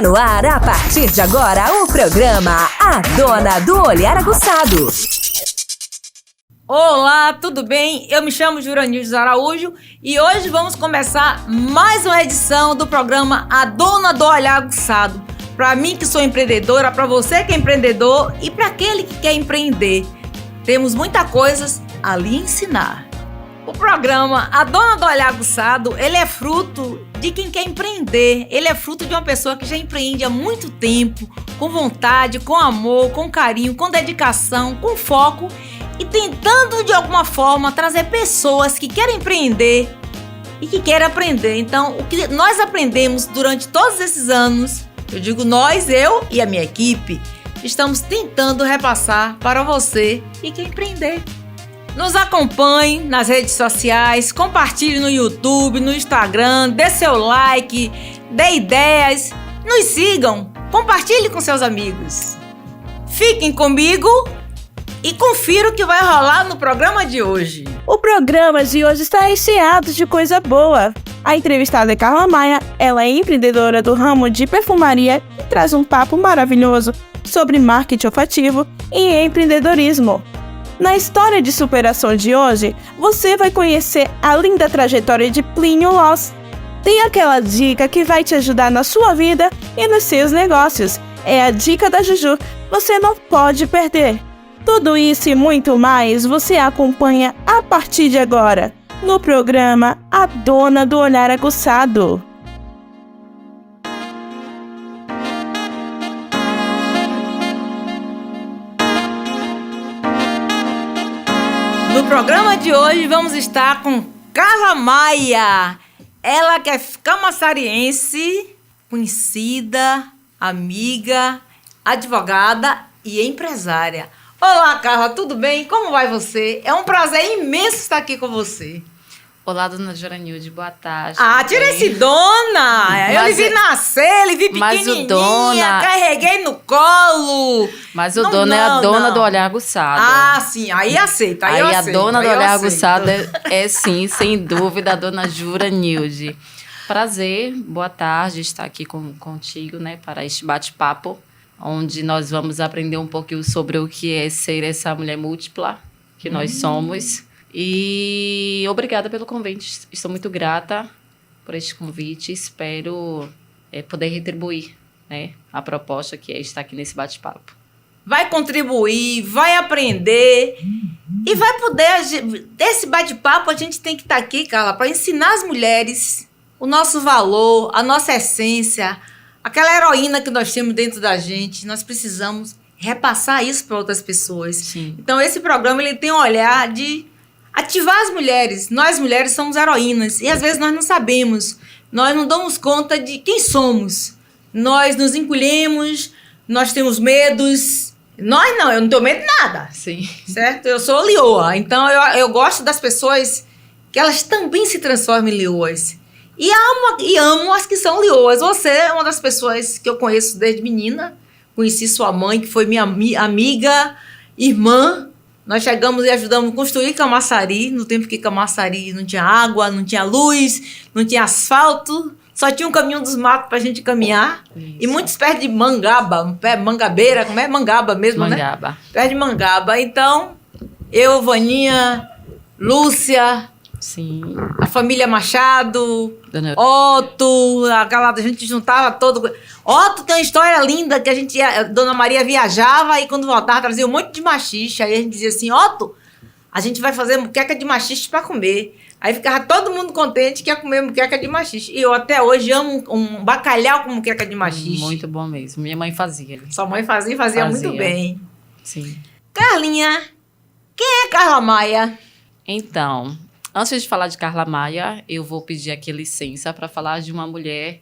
no ar, a partir de agora, o programa A Dona do Olhar Aguçado. Olá, tudo bem? Eu me chamo Juranilde Araújo e hoje vamos começar mais uma edição do programa A Dona do Olhar Aguçado. Para mim que sou empreendedora, para você que é empreendedor e para aquele que quer empreender. Temos muitas coisas a lhe ensinar. O programa A Dona do Olhar Aguçado, ele é fruto de quem quer empreender. Ele é fruto de uma pessoa que já empreende há muito tempo, com vontade, com amor, com carinho, com dedicação, com foco e tentando de alguma forma trazer pessoas que querem empreender e que querem aprender. Então, o que nós aprendemos durante todos esses anos, eu digo nós, eu e a minha equipe, estamos tentando repassar para você que quer empreender. Nos acompanhe nas redes sociais, compartilhe no YouTube, no Instagram, dê seu like, dê ideias, nos sigam, compartilhe com seus amigos. Fiquem comigo e confira o que vai rolar no programa de hoje. O programa de hoje está recheado de coisa boa. A entrevistada é Carla Maia, ela é empreendedora do ramo de perfumaria e traz um papo maravilhoso sobre marketing olfativo e empreendedorismo. Na história de superação de hoje, você vai conhecer a linda trajetória de Plínio Loss. Tem aquela dica que vai te ajudar na sua vida e nos seus negócios. É a dica da Juju, você não pode perder. Tudo isso e muito mais você acompanha a partir de agora, no programa A Dona do Olhar Aguçado. No programa de hoje vamos estar com Carla Maia, ela que é camaçariense, conhecida, amiga, advogada e empresária. Olá, Carla, tudo bem? Como vai você? É um prazer imenso estar aqui com você. Olá, dona Juranilde, boa tarde. Tira esse dona! Eu lhe vi nascer, lhe vi pequenininha, carreguei no colo. Mas o dono é a dona do olhar aguçado. Sim, aí aceita, aí eu aceito. A dona do olhar aguçado é sim, sem dúvida, a dona Juranilde. Prazer, boa tarde estar aqui contigo, né, para este bate-papo, onde nós vamos aprender um pouquinho sobre o que é ser essa mulher múltipla que nós somos. E obrigada pelo convite. Estou muito grata por este convite. Espero poder retribuir, né, a proposta que é estar aqui nesse bate-papo. Vai contribuir, vai aprender e vai poder... Desse bate-papo a gente tem que estar aqui, Carla, para ensinar as mulheres o nosso valor, a nossa essência, aquela heroína que nós temos dentro da gente. Nós precisamos repassar isso para outras pessoas. Sim. Então esse programa ele tem um olhar de ativar as mulheres. Nós mulheres somos heroínas e às vezes nós não sabemos, nós não damos conta de quem somos. Nós nos encolhemos, nós temos medos. Eu não tenho medo de nada. Sim. Certo? Eu sou leoa, então eu gosto das pessoas que elas também se transformam em leoas. E amo as que são leoas. Você é uma das pessoas que eu conheço desde menina. Conheci sua mãe, que foi minha amiga, irmã. Nós chegamos e ajudamos a construir Camaçari, no tempo que Camaçari não tinha água, não tinha luz, não tinha asfalto, só tinha um caminho dos matos para a gente caminhar. Isso. E muitos perto de Mangaba, Mangabeira, como é? Mangaba mesmo, Mangaba. Né? Perto de Mangaba. Então, eu, Vaninha, Lúcia, sim, a família Machado, Dona Otto, a gente juntava todo... Otto tem uma história linda que Dona Maria viajava e quando voltava trazia um monte de maxixe. Aí a gente dizia assim, Otto, a gente vai fazer muqueca de maxixe para comer. Aí ficava todo mundo contente que ia comer muqueca de maxixe. E eu até hoje amo um bacalhau com muqueca de maxixe. Muito bom mesmo. Minha mãe fazia. Sua mãe fazia muito bem. Sim. Carlinha, quem é Carla Maia? Então, antes de falar de Carla Maia, eu vou pedir aqui licença para falar de uma mulher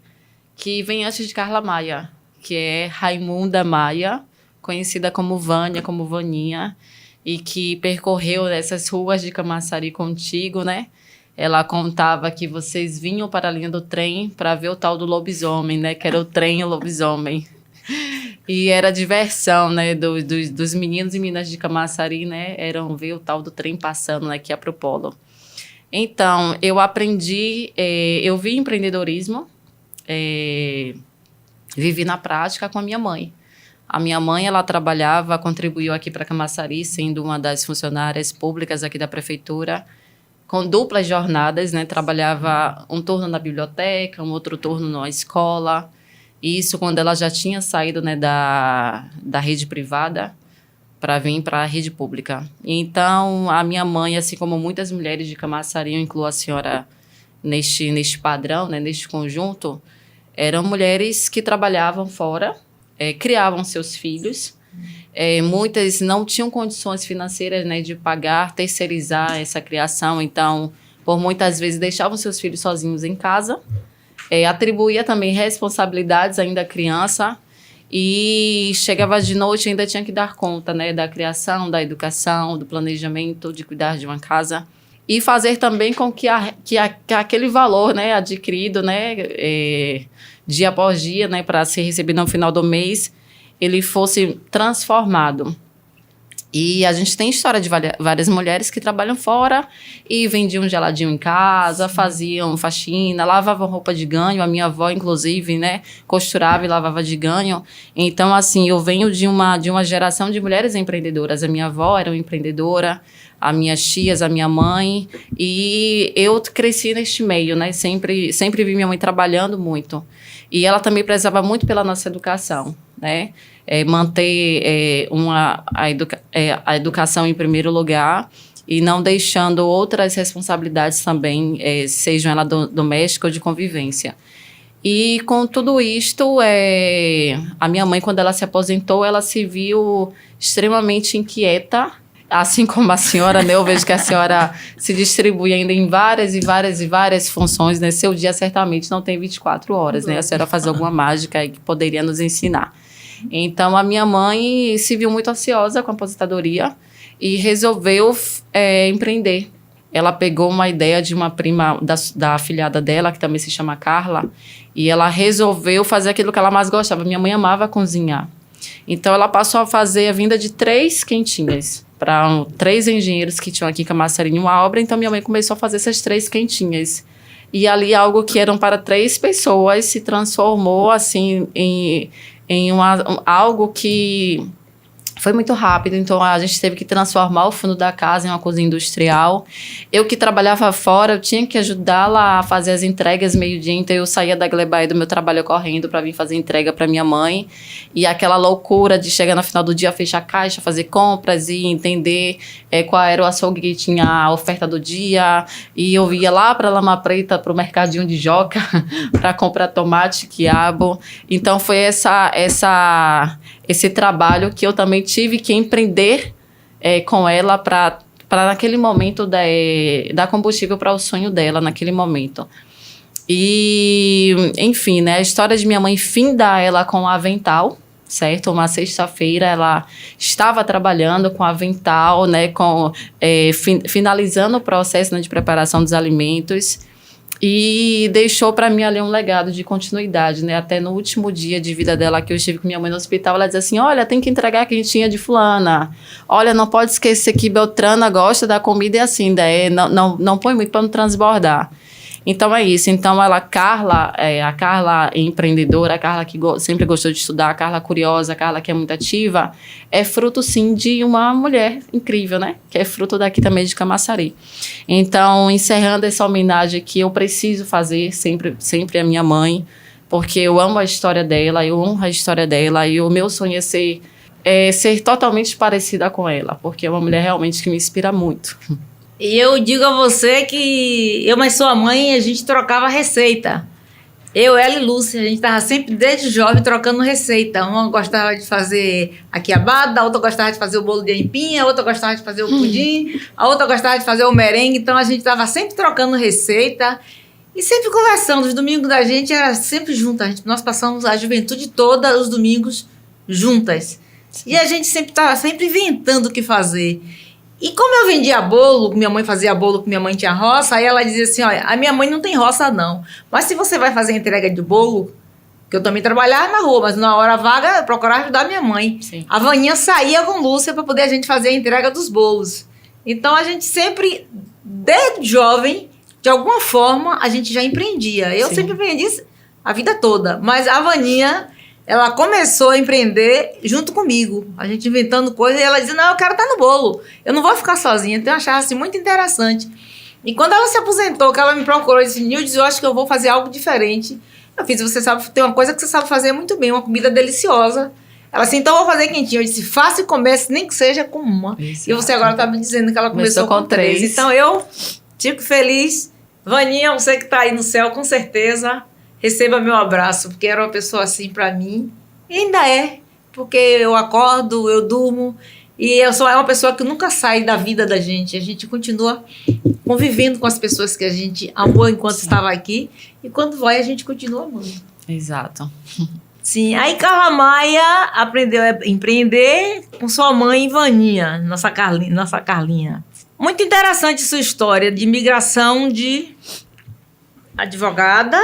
que vem antes de Carla Maia, que é Raimunda Maia, conhecida como Vânia, como Vaninha, e que percorreu essas ruas de Camaçari contigo, né? Ela contava que vocês vinham para a linha do trem para ver o tal do lobisomem, né? Que era o trem e o lobisomem. E era a diversão, né? Dos meninos e meninas de Camaçari, né? Eram ver o tal do trem passando, né? Que ia pro polo. Então, eu aprendi... eu vi empreendedorismo vivi na prática com a minha mãe. A minha mãe, ela trabalhava, contribuiu aqui para Camaçari, sendo uma das funcionárias públicas aqui da prefeitura, com duplas jornadas, né? Trabalhava um turno na biblioteca, um outro turno na escola. Isso quando ela já tinha saído, né, da rede privada para vir para a rede pública. Então, a minha mãe, assim como muitas mulheres de Camaçari, eu incluo a senhora neste padrão, né, neste conjunto, eram mulheres que trabalhavam fora, criavam seus filhos. Muitas não tinham condições financeiras, né, de pagar, terceirizar essa criação. Então, por muitas vezes, deixavam seus filhos sozinhos em casa. Atribuía também responsabilidades ainda à criança. E chegava de noite e ainda tinha que dar conta, né, da criação, da educação, do planejamento, de cuidar de uma casa. E fazer também com que aquele valor, né, adquirido, né, dia após dia, né, para ser recebido no final do mês, ele fosse transformado. E a gente tem história de várias mulheres que trabalham fora e vendiam geladinho em casa, faziam faxina, lavavam roupa de ganho. A minha avó, inclusive, né, costurava e lavava de ganho. Então, assim, eu venho de uma geração de mulheres empreendedoras. A minha avó era uma empreendedora, as minhas tias, a minha mãe. E eu cresci neste meio, né? Sempre vi minha mãe trabalhando muito. E ela também prezava muito pela nossa educação, né? Manter a educação em primeiro lugar e não deixando outras responsabilidades também, sejam elas domésticas ou de convivência. E com tudo isto, a minha mãe, quando ela se aposentou, ela se viu extremamente inquieta, assim como a senhora, né? Eu vejo que a senhora se distribui ainda em várias funções, né? Seu dia certamente não tem 24 horas, né? A senhora faz alguma mágica aí que poderia nos ensinar. Então, a minha mãe se viu muito ansiosa com a aposentadoria e resolveu empreender. Ela pegou uma ideia de uma prima da afilhada dela, que também se chama Carla, e ela resolveu fazer aquilo que ela mais gostava. Minha mãe amava cozinhar. Então, ela passou a fazer a vinda de 3 quentinhas para 3 engenheiros que tinham aqui em Camaçari uma obra. Então, minha mãe começou a fazer essas 3 quentinhas. E ali, algo que eram para 3 pessoas se transformou, assim, em algo que foi muito rápido. Então, a gente teve que transformar o fundo da casa em uma cozinha industrial. Eu que trabalhava fora, eu tinha que ajudá-la a fazer as entregas meio-dia. Então, eu saía da Glebaia do meu trabalho correndo para vir fazer entrega para minha mãe. E aquela loucura de chegar no final do dia, fechar a caixa, fazer compras e entender qual era o açougue que tinha a oferta do dia. E eu ia lá para Lama Preta, para o mercadinho de Joca, para comprar tomate, quiabo. Então, foi esse trabalho que eu também tive que empreender com ela para naquele momento dar combustível para o sonho dela naquele momento. E, enfim, né, a história de minha mãe finda ela com o avental, certo? Uma sexta-feira ela estava trabalhando com avental, né, finalizando o processo, né, de preparação dos alimentos. E deixou para mim ali um legado de continuidade, né? Até no último dia de vida dela, que eu estive com minha mãe no hospital, ela dizia assim, olha, tem que entregar a quentinha de fulana. Olha, não pode esquecer que Beltrana gosta da comida e assim, não põe muito para não transbordar. Então, é isso. Então, a Carla empreendedora, a Carla que sempre gostou de estudar, a Carla curiosa, a Carla que é muito ativa, é fruto, sim, de uma mulher incrível, né? Que é fruto daqui também de Camaçari. Então, encerrando essa homenagem que eu preciso fazer sempre à minha mãe, porque eu amo a história dela, eu honro a história dela, e o meu sonho é ser totalmente parecida com ela, porque é uma mulher realmente que me inspira muito. E eu digo a você que eu, mas sua mãe, a gente trocava receita. Eu, ela e Lúcia, a gente estava sempre, desde jovem, trocando receita. Uma gostava de fazer a quiabada, a outra gostava de fazer o bolo de aipim, a outra gostava de fazer o pudim, a outra gostava de fazer o merengue. Então, a gente estava sempre trocando receita e sempre conversando. Os domingos da gente era sempre juntas. Nós passamos a juventude toda, os domingos, juntas. E a gente sempre estava inventando o que fazer. E como eu vendia bolo, minha mãe fazia bolo, que minha mãe tinha roça, aí ela dizia assim, olha, a minha mãe não tem roça não, mas se você vai fazer entrega de bolo, que eu também trabalhava na rua, mas na hora vaga eu procurava ajudar minha mãe. Sim. A Vaninha saía com Lúcia para poder a gente fazer a entrega dos bolos. Então a gente sempre, desde jovem, de alguma forma, a gente já empreendia. Eu Sim. sempre empreendi a vida toda, mas a Vaninha, ela começou a empreender junto comigo. A gente inventando coisas e ela dizia, não, eu quero estar no bolo. Eu não vou ficar sozinha. Então eu achava assim, muito interessante. E quando ela se aposentou, que ela me procurou e disse, Nildes, eu acho que eu vou fazer algo diferente. Eu fiz, você sabe, tem uma coisa que você sabe fazer muito bem, uma comida deliciosa. Ela assim, então eu vou fazer quentinho. Eu disse, faça e comece, nem que seja com uma. Exato. E você agora está me dizendo que ela começou com 3. Então eu fico feliz. Vaninha, você que está aí no céu, com certeza, receba meu abraço, porque era uma pessoa assim para mim. E ainda é, porque eu acordo, eu durmo. E eu sou uma pessoa que nunca sai da vida da gente. A gente continua convivendo com as pessoas que a gente amou enquanto estava aqui. E quando vai, a gente continua amando. Exato. Sim, aí Carla Maia aprendeu a empreender com sua mãe Vaninha, nossa Carlinha. Muito interessante sua história de migração de advogada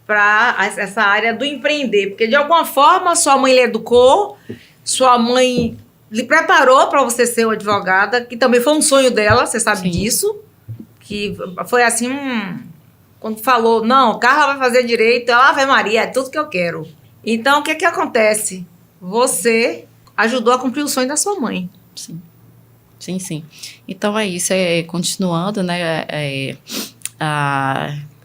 para essa área do empreender. Porque, de alguma forma, sua mãe lhe educou, sua mãe lhe preparou para você ser uma advogada, que também foi um sonho dela, você sabe disso. Que foi assim, quando falou, não, Carla vai fazer direito, ela, Ave Maria, é tudo que eu quero. Então, o que que acontece? Você ajudou a cumprir o sonho da sua mãe. Sim. Sim, sim. Então é isso, continuando, né,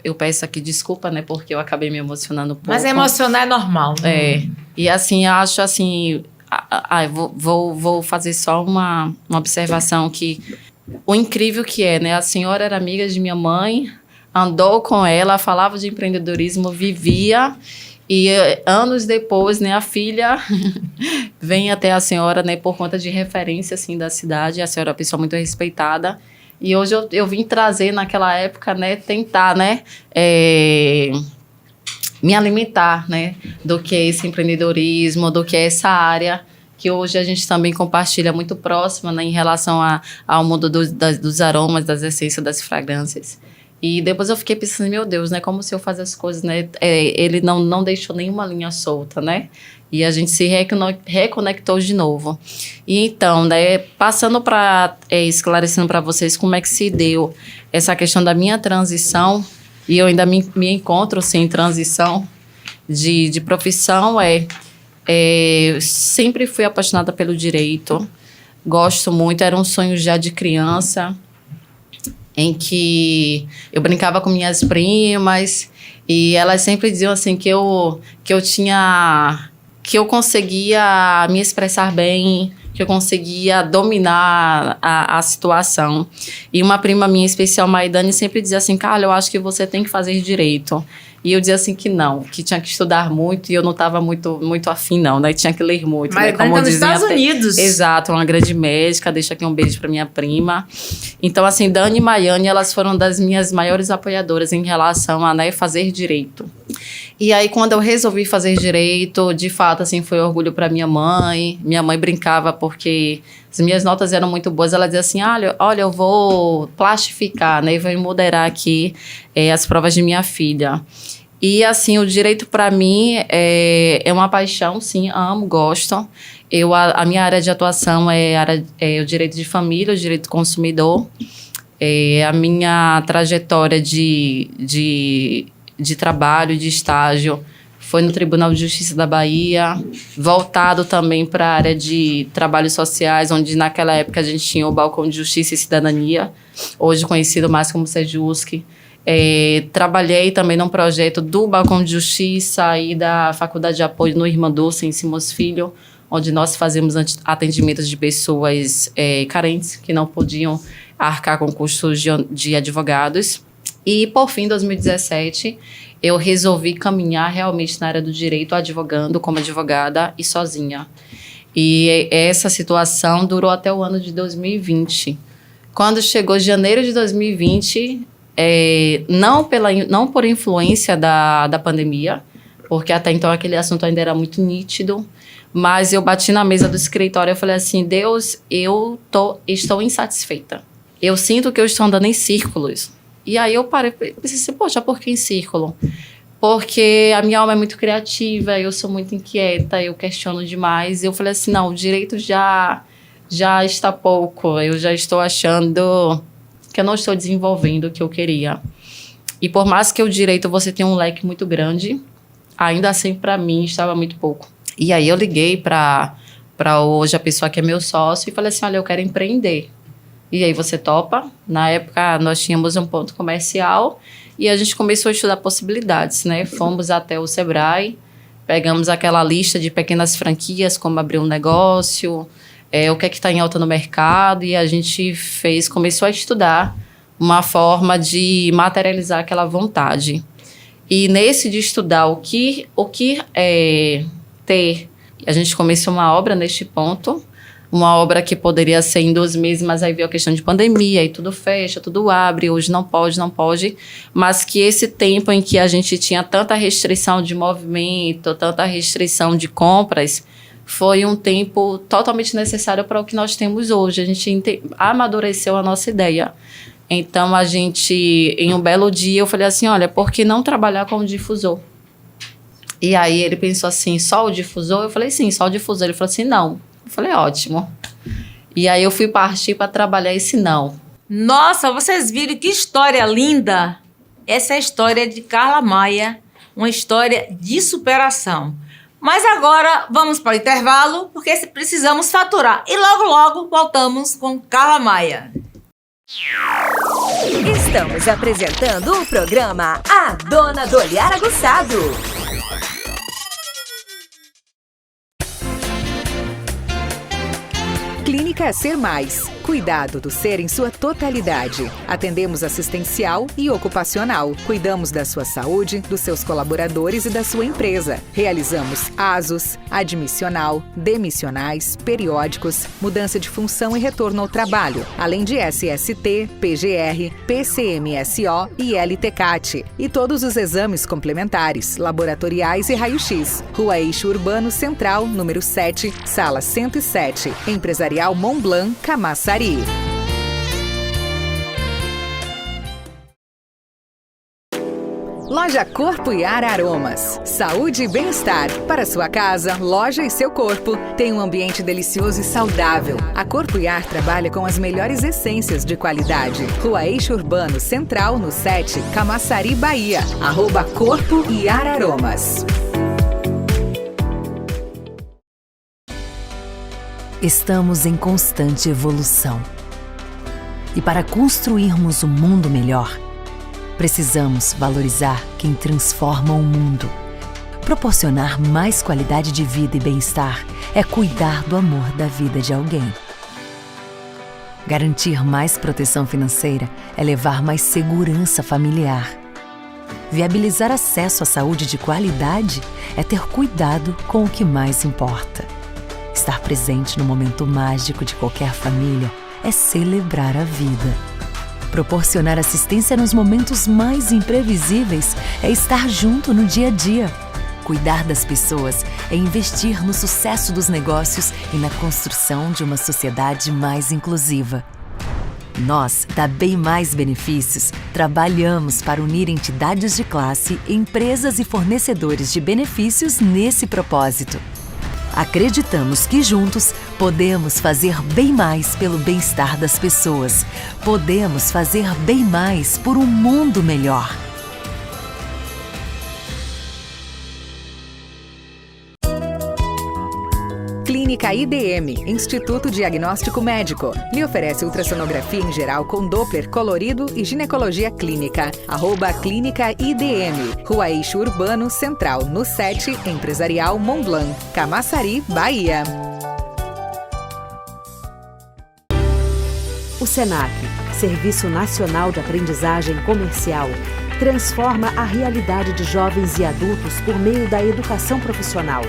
eu peço aqui desculpa, né, porque eu acabei me emocionando um pouco. Mas emocionar é normal. E assim, eu acho assim, vou fazer só uma observação que o incrível que é, né, a senhora era amiga de minha mãe, andou com ela, falava de empreendedorismo, vivia. E anos depois, né, a filha vem até a senhora, né, por conta de referência, assim, da cidade. A senhora é uma pessoa muito respeitada. E hoje eu vim trazer, naquela época, né, tentar, né, me alimentar, né, do que é esse empreendedorismo, do que é essa área que hoje a gente também compartilha muito próxima, né, em relação ao mundo dos aromas, das essências, das fragrâncias. E depois eu fiquei pensando, meu Deus, né? Como se eu fazer as coisas, né? Ele não deixou nenhuma linha solta, né? E a gente se reconectou de novo. E então, né? Passando para... esclarecendo para vocês como é que se deu essa questão da minha transição. E eu ainda me encontro, sem transição de profissão. Eu sempre fui apaixonada pelo direito. Gosto muito. Era um sonho já de criança, em que eu brincava com minhas primas e elas sempre diziam assim que eu conseguia me expressar bem, que eu conseguia dominar a situação. E uma prima minha especial, Maidane, sempre dizia assim, Carla, eu acho que você tem que fazer direito. E eu dizia assim que não, que tinha que estudar muito e eu não estava muito afim não, né? Tinha que ler muito, mas né? Como tá nos Estados Unidos. Exato, uma grande médica, deixa aqui um beijo para minha prima. Então, assim, Dani e Maiane, elas foram das minhas maiores apoiadoras em relação a, né, fazer direito. E aí, quando eu resolvi fazer direito, de fato, assim, foi orgulho para minha mãe. Minha mãe brincava porque as minhas notas eram muito boas. Ela dizia assim, olha, eu vou plastificar, né? E vou moderar aqui as provas de minha filha. E, assim, o direito para mim é uma paixão, sim, amo, gosto. A minha área de atuação é o direito de família, o direito do consumidor. A minha trajetória de trabalho, de estágio, foi no Tribunal de Justiça da Bahia, voltado também para a área de trabalhos sociais, onde naquela época a gente tinha o Balcão de Justiça e Cidadania, hoje conhecido mais como Sejusc. Trabalhei também num projeto do Balcão de Justiça e da Faculdade de Apoio no Irmã Dulce, em Simões Filho, onde nós fazemos atendimentos de pessoas carentes que não podiam arcar com custos de advogados. E, por fim, em 2017, eu resolvi caminhar realmente na área do direito, advogando como advogada e sozinha. E essa situação durou até o ano de 2020. Quando chegou janeiro de 2020, não por influência da pandemia, porque até então aquele assunto ainda era muito nítido, mas eu bati na mesa do escritório e falei assim, Deus, estou insatisfeita. Eu sinto que eu estou andando em círculos. E aí eu parei e pensei assim, poxa, por que em círculo? Porque a minha alma é muito criativa, eu sou muito inquieta, eu questiono demais. E eu falei assim, não, o direito já está pouco, eu já estou achando que eu não estou desenvolvendo o que eu queria. E por mais que o direito você tenha um leque muito grande, ainda assim, para mim, estava muito pouco. E aí eu liguei para hoje a pessoa que é meu sócio e falei assim, olha, eu quero empreender. E aí você topa? Na época, nós tínhamos um ponto comercial e a gente começou a estudar possibilidades, né? Fomos até o Sebrae, pegamos aquela lista de pequenas franquias, como abrir um negócio, o que é que está em alta no mercado, e a gente começou a estudar uma forma de materializar aquela vontade. E nesse de estudar o que ter, a gente começou uma obra neste ponto, uma obra que poderia ser em 2 meses, mas aí veio a questão de pandemia, aí tudo fecha, tudo abre, hoje não pode, mas que esse tempo em que a gente tinha tanta restrição de movimento, tanta restrição de compras, foi um tempo totalmente necessário para o que nós temos hoje. A gente amadureceu a nossa ideia. Então, a gente, em um belo dia, eu falei assim, olha, por que não trabalhar com o difusor? E aí ele pensou assim, só o difusor? Eu falei, sim, só o difusor. Ele falou assim, não. Eu falei, ótimo. E aí eu fui partir para trabalhar esse não. Nossa, vocês viram que história linda? Essa é a história de Carla Maia, uma história de superação. Mas agora vamos para o intervalo, porque precisamos faturar. E logo, logo voltamos com Carla Maia. Estamos apresentando o programa A Dona do Olhar Aguçado. Clínica Ser Mais. Cuidado do ser em sua totalidade. Atendemos assistencial e ocupacional. Cuidamos da sua saúde, dos seus colaboradores e da sua empresa. Realizamos ASOS, admissional, demissionais, periódicos, mudança de função e retorno ao trabalho, além de SST, PGR, PCMSO e LTCAT. E todos os exames complementares, laboratoriais e raio-x. Rua Eixo Urbano Central, número 7, sala 107. Empresarial Montblanc, Camaçari. Loja Corpo e Ar Aromas. Saúde e bem-estar. Para sua casa, loja e seu corpo, tem um ambiente delicioso e saudável. A Corpo e Ar trabalha com as melhores essências de qualidade. Rua Eixo Urbano Central, no 7, Camaçari, Bahia. @Corpo e Ar Aromas. Estamos em constante evolução. E para construirmos um mundo melhor, precisamos valorizar quem transforma o mundo. Proporcionar mais qualidade de vida e bem-estar é cuidar do amor da vida de alguém. Garantir mais proteção financeira é levar mais segurança familiar. Viabilizar acesso à saúde de qualidade é ter cuidado com o que mais importa. Estar presente no momento mágico de qualquer família é celebrar a vida. Proporcionar assistência nos momentos mais imprevisíveis é estar junto no dia a dia. Cuidar das pessoas é investir no sucesso dos negócios e na construção de uma sociedade mais inclusiva. Nós, da Bem Mais Benefícios, trabalhamos para unir entidades de classe, empresas e fornecedores de benefícios nesse propósito. Acreditamos que juntos podemos fazer bem mais pelo bem-estar das pessoas. Podemos fazer bem mais por um mundo melhor. Clínica IDM, Instituto Diagnóstico Médico. Lhe oferece ultrassonografia em geral com Doppler colorido e ginecologia clínica. @Clínica IDM. Rua Eixo Urbano Central, no 7, Empresarial Montblanc, Camaçari, Bahia. O SENAC, Serviço Nacional de Aprendizagem Comercial, transforma a realidade de jovens e adultos por meio da educação profissional.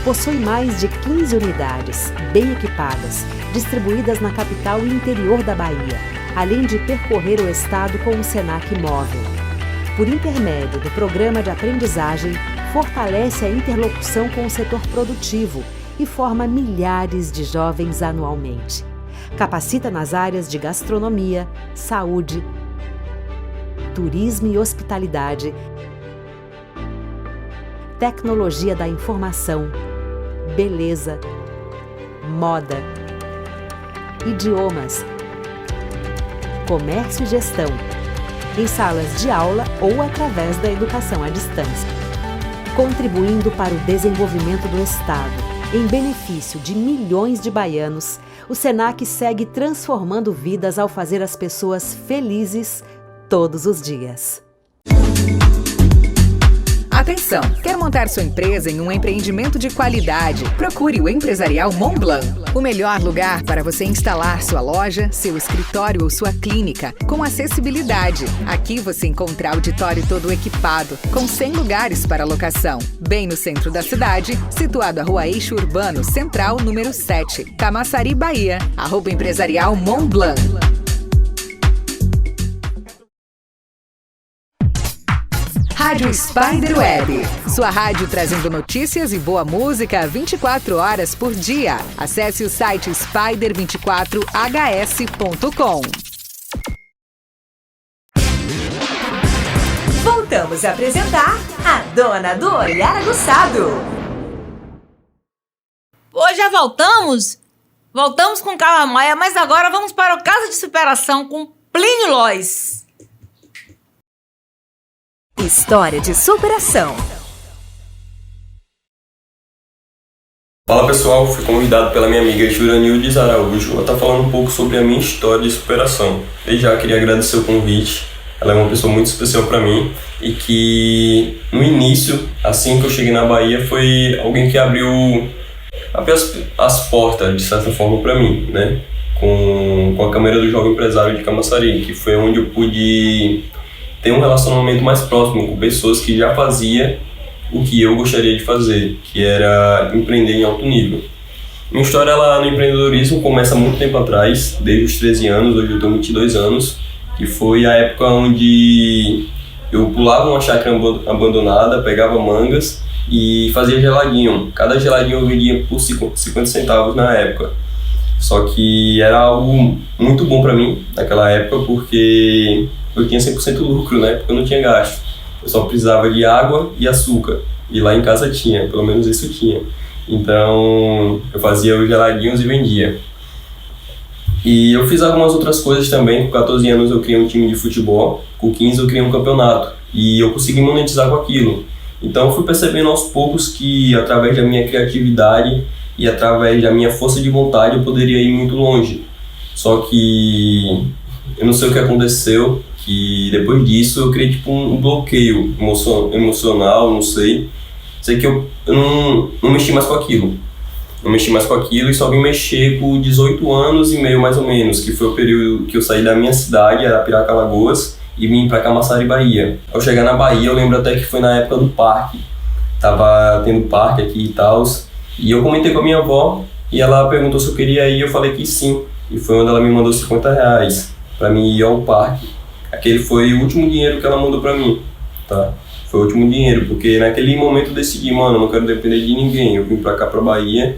Possui mais de 15 unidades, bem equipadas, distribuídas na capital e interior da Bahia, além de percorrer o estado com o SENAC móvel. Por intermédio do programa de aprendizagem, fortalece a interlocução com o setor produtivo e forma milhares de jovens anualmente. Capacita nas áreas de gastronomia, saúde, turismo e hospitalidade, tecnologia da informação, beleza, moda, idiomas, comércio e gestão, em salas de aula ou através da educação à distância. Contribuindo para o desenvolvimento do Estado, em benefício de milhões de baianos, o Senac segue transformando vidas ao fazer as pessoas felizes todos os dias. Atenção! Quer montar sua empresa em um empreendimento de qualidade? Procure o Empresarial Mont Blanc. O melhor lugar para você instalar sua loja, seu escritório ou sua clínica, com acessibilidade. Aqui você encontra auditório todo equipado, com 100 lugares para locação. Bem no centro da cidade, situado à Rua Eixo Urbano Central, número 7, Camaçari, Bahia. @Empresarial Mont Blanc. Rádio Spiderweb, sua rádio trazendo notícias e boa música 24 horas por dia. Acesse o site spider24hs.com. Voltamos a apresentar a Dona do Olhar Aguçado. Hoje já voltamos com Carla Maia, mas agora vamos para o Casa de Superação com Plínio Lois. História de superação. Fala pessoal, fui convidado pela minha amiga Juranildes Araújo a estar falando um pouco sobre a minha história de superação. Desde já queria agradecer o convite, ela é uma pessoa muito especial para mim e que no início, assim que eu cheguei na Bahia, foi alguém que abriu as portas de certa forma para mim, né? Com a Câmara do Jovem Empresário de Camaçari, que foi onde eu pude ter um relacionamento mais próximo com pessoas que já faziam o que eu gostaria de fazer, que era empreender em alto nível. Minha história lá no empreendedorismo começa há muito tempo atrás, desde os 13 anos, hoje eu tenho 22 anos, que foi a época onde eu pulava uma chácara abandonada, pegava mangas e fazia geladinho. Cada geladinho eu vendia por 50 centavos na época. Só que era algo muito bom para mim naquela época, porque eu tinha 100% lucro, né? Porque eu não tinha gasto. Eu só precisava de água e açúcar. E lá em casa tinha, pelo menos isso tinha. Então, eu fazia os geladinhos e vendia. E eu fiz algumas outras coisas também. Com 14 anos eu criei um time de futebol. Com 15 eu criei um campeonato. E eu consegui monetizar com aquilo. Então, eu fui percebendo aos poucos que, através da minha criatividade e através da minha força de vontade, eu poderia ir muito longe. Só que eu não sei o que aconteceu, que depois disso eu criei tipo um bloqueio emocional, não sei. Sei que eu não mexi mais com aquilo. Não mexi mais com aquilo e só vim mexer com 18 anos e meio mais ou menos, que foi o período que eu saí da minha cidade, Arapiraca, Alagoas, e vim pra Camaçari, Bahia. Ao chegar na Bahia, eu lembro até que foi na época do parque. Tava tendo parque aqui e tal. E eu comentei com a minha avó e ela perguntou se eu queria ir, eu falei que sim. E foi onde ela me mandou R$50 pra mim ir ao parque. Aquele foi o último dinheiro que ela mandou pra mim, tá? Foi o último dinheiro, porque naquele momento eu decidi, mano, eu não quero depender de ninguém. Eu vim pra cá, pra Bahia,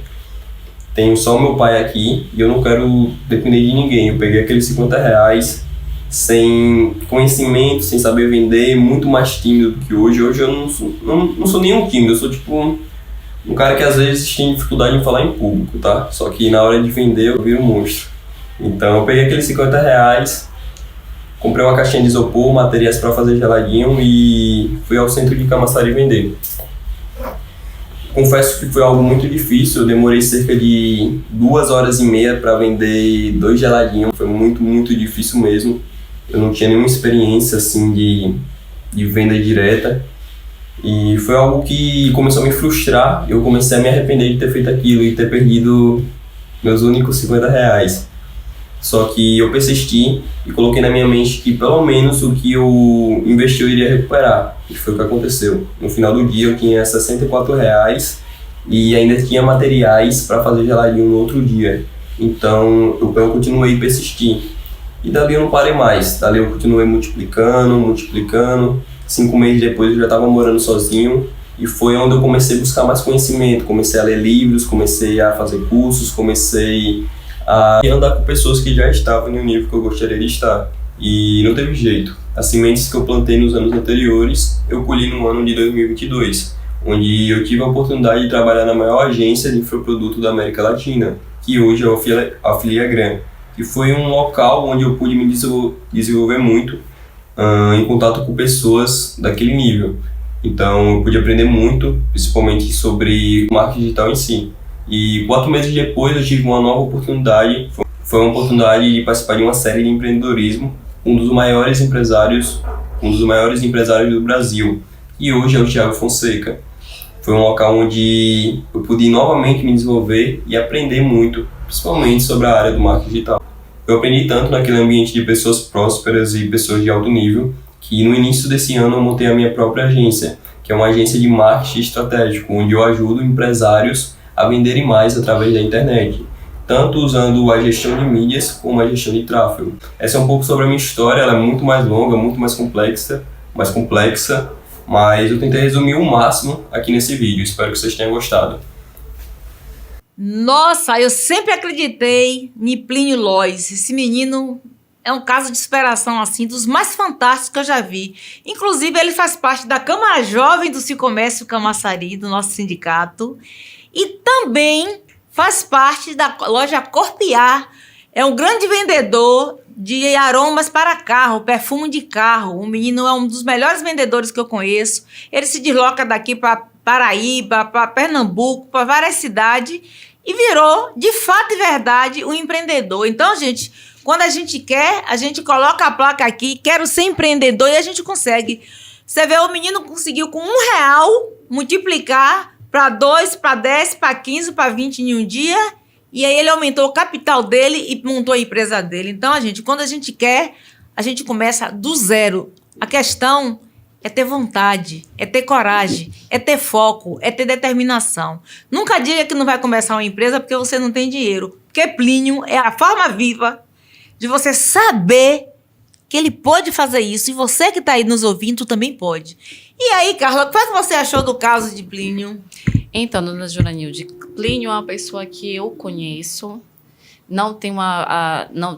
tenho só o meu pai aqui e eu não quero depender de ninguém. Eu peguei aqueles R$50 sem conhecimento, sem saber vender, muito mais tímido do que hoje. Hoje eu não sou nenhum tímido, eu sou tipo um cara que às vezes tem dificuldade em falar em público, tá? Só que na hora de vender eu viro um monstro. Então eu peguei aqueles R$50, comprei uma caixinha de isopor, materiais para fazer geladinho e fui ao centro de Camaçari vender. Confesso que foi algo muito difícil, eu demorei cerca de 2 horas e meia para vender 2 geladinhos, foi muito, muito difícil mesmo. Eu não tinha nenhuma experiência assim de venda direta e foi algo que começou a me frustrar. Eu comecei a me arrepender de ter feito aquilo e ter perdido meus únicos R$50. Só que eu persisti e coloquei na minha mente que pelo menos o que eu investi eu iria recuperar. E foi o que aconteceu. No final do dia eu tinha R$64 e ainda tinha materiais para fazer geladinho no outro dia. Então eu continuei a persistir. E dali eu não parei mais. Dali eu continuei multiplicando. 5 meses depois eu já estava morando sozinho. E foi onde eu comecei a buscar mais conhecimento. Comecei a ler livros, comecei a fazer cursos, comecei a andar com pessoas que já estavam no nível que eu gostaria de estar. E não teve jeito. As sementes que eu plantei nos anos anteriores, eu colhi no ano de 2022, onde eu tive a oportunidade de trabalhar na maior agência de infoproduto da América Latina, que hoje é a Filiagran, que foi um local onde eu pude me desenvolver muito em contato com pessoas daquele nível. Então eu pude aprender muito, principalmente sobre o marketing digital em si. E 4 meses depois eu tive uma nova oportunidade, foi uma oportunidade de participar de uma série de empreendedorismo, um dos maiores empresários do Brasil, e hoje é o Thiago Fonseca. Foi um local onde eu pude novamente me desenvolver e aprender muito, principalmente sobre a área do marketing digital. Eu aprendi tanto naquele ambiente de pessoas prósperas e pessoas de alto nível, que no início desse ano eu montei a minha própria agência, que é uma agência de marketing estratégico, onde eu ajudo empresários a venderem mais através da internet, tanto usando a gestão de mídias como a gestão de tráfego. Essa é um pouco sobre a minha história, ela é muito mais longa, muito mais complexa, mas eu tentei resumir o máximo aqui nesse vídeo. Espero que vocês tenham gostado. Nossa, eu sempre acreditei em Plínio Lois. Esse menino é um caso de superação, assim, dos mais fantásticos que eu já vi. Inclusive, ele faz parte da Câmara Jovem do Cicomércio Camaçari, do nosso sindicato. E também faz parte da loja Corpiá. É um grande vendedor de aromas para carro, perfume de carro. O menino é um dos melhores vendedores que eu conheço. Ele se desloca daqui para Paraíba, para Pernambuco, para várias cidades e virou, de fato e verdade, um empreendedor. Então, gente, quando a gente quer, a gente coloca a placa aqui, quero ser empreendedor, e a gente consegue. Você vê, o menino conseguiu com R$1 multiplicar para 2, para 10, para 15, para 20 em um dia. E aí ele aumentou o capital dele e montou a empresa dele. Então, quando a gente quer, a gente começa do zero. A questão é ter vontade, é ter coragem, é ter foco, é ter determinação. Nunca diga que não vai começar uma empresa porque você não tem dinheiro. Porque Plínio é a forma viva de você saber que ele pode fazer isso. E você que está aí nos ouvindo também pode. E aí, Carla, o que você achou do caso de Plínio? Então, dona Juranilde, Plínio é uma pessoa que eu conheço, não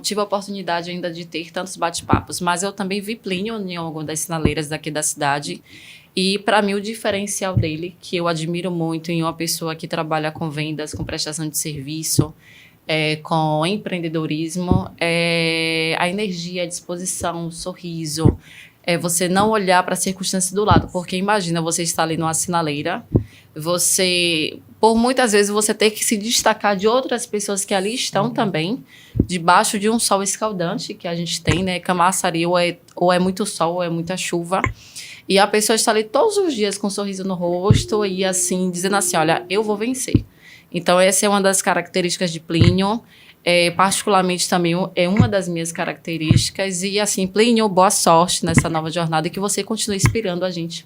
tive a oportunidade ainda de ter tantos bate-papos, mas eu também vi Plínio em alguma das sinaleiras daqui da cidade, e para mim o diferencial dele, que eu admiro muito em uma pessoa que trabalha com vendas, com prestação de serviço, com empreendedorismo, é a energia, a disposição, o sorriso, você não olhar para a circunstância do lado, porque imagina você estar ali numa sinaleira, por muitas vezes você ter que se destacar de outras pessoas que ali estão também, debaixo de um sol escaldante que a gente tem, né? Camaçari, ou é muito sol, ou é muita chuva. E a pessoa está ali todos os dias com um sorriso no rosto e assim, dizendo assim, olha, eu vou vencer. Então, essa é uma das características de Plínio. Particularmente também é uma das minhas características. E assim, Plínio, boa sorte nessa nova jornada e que você continue inspirando a gente.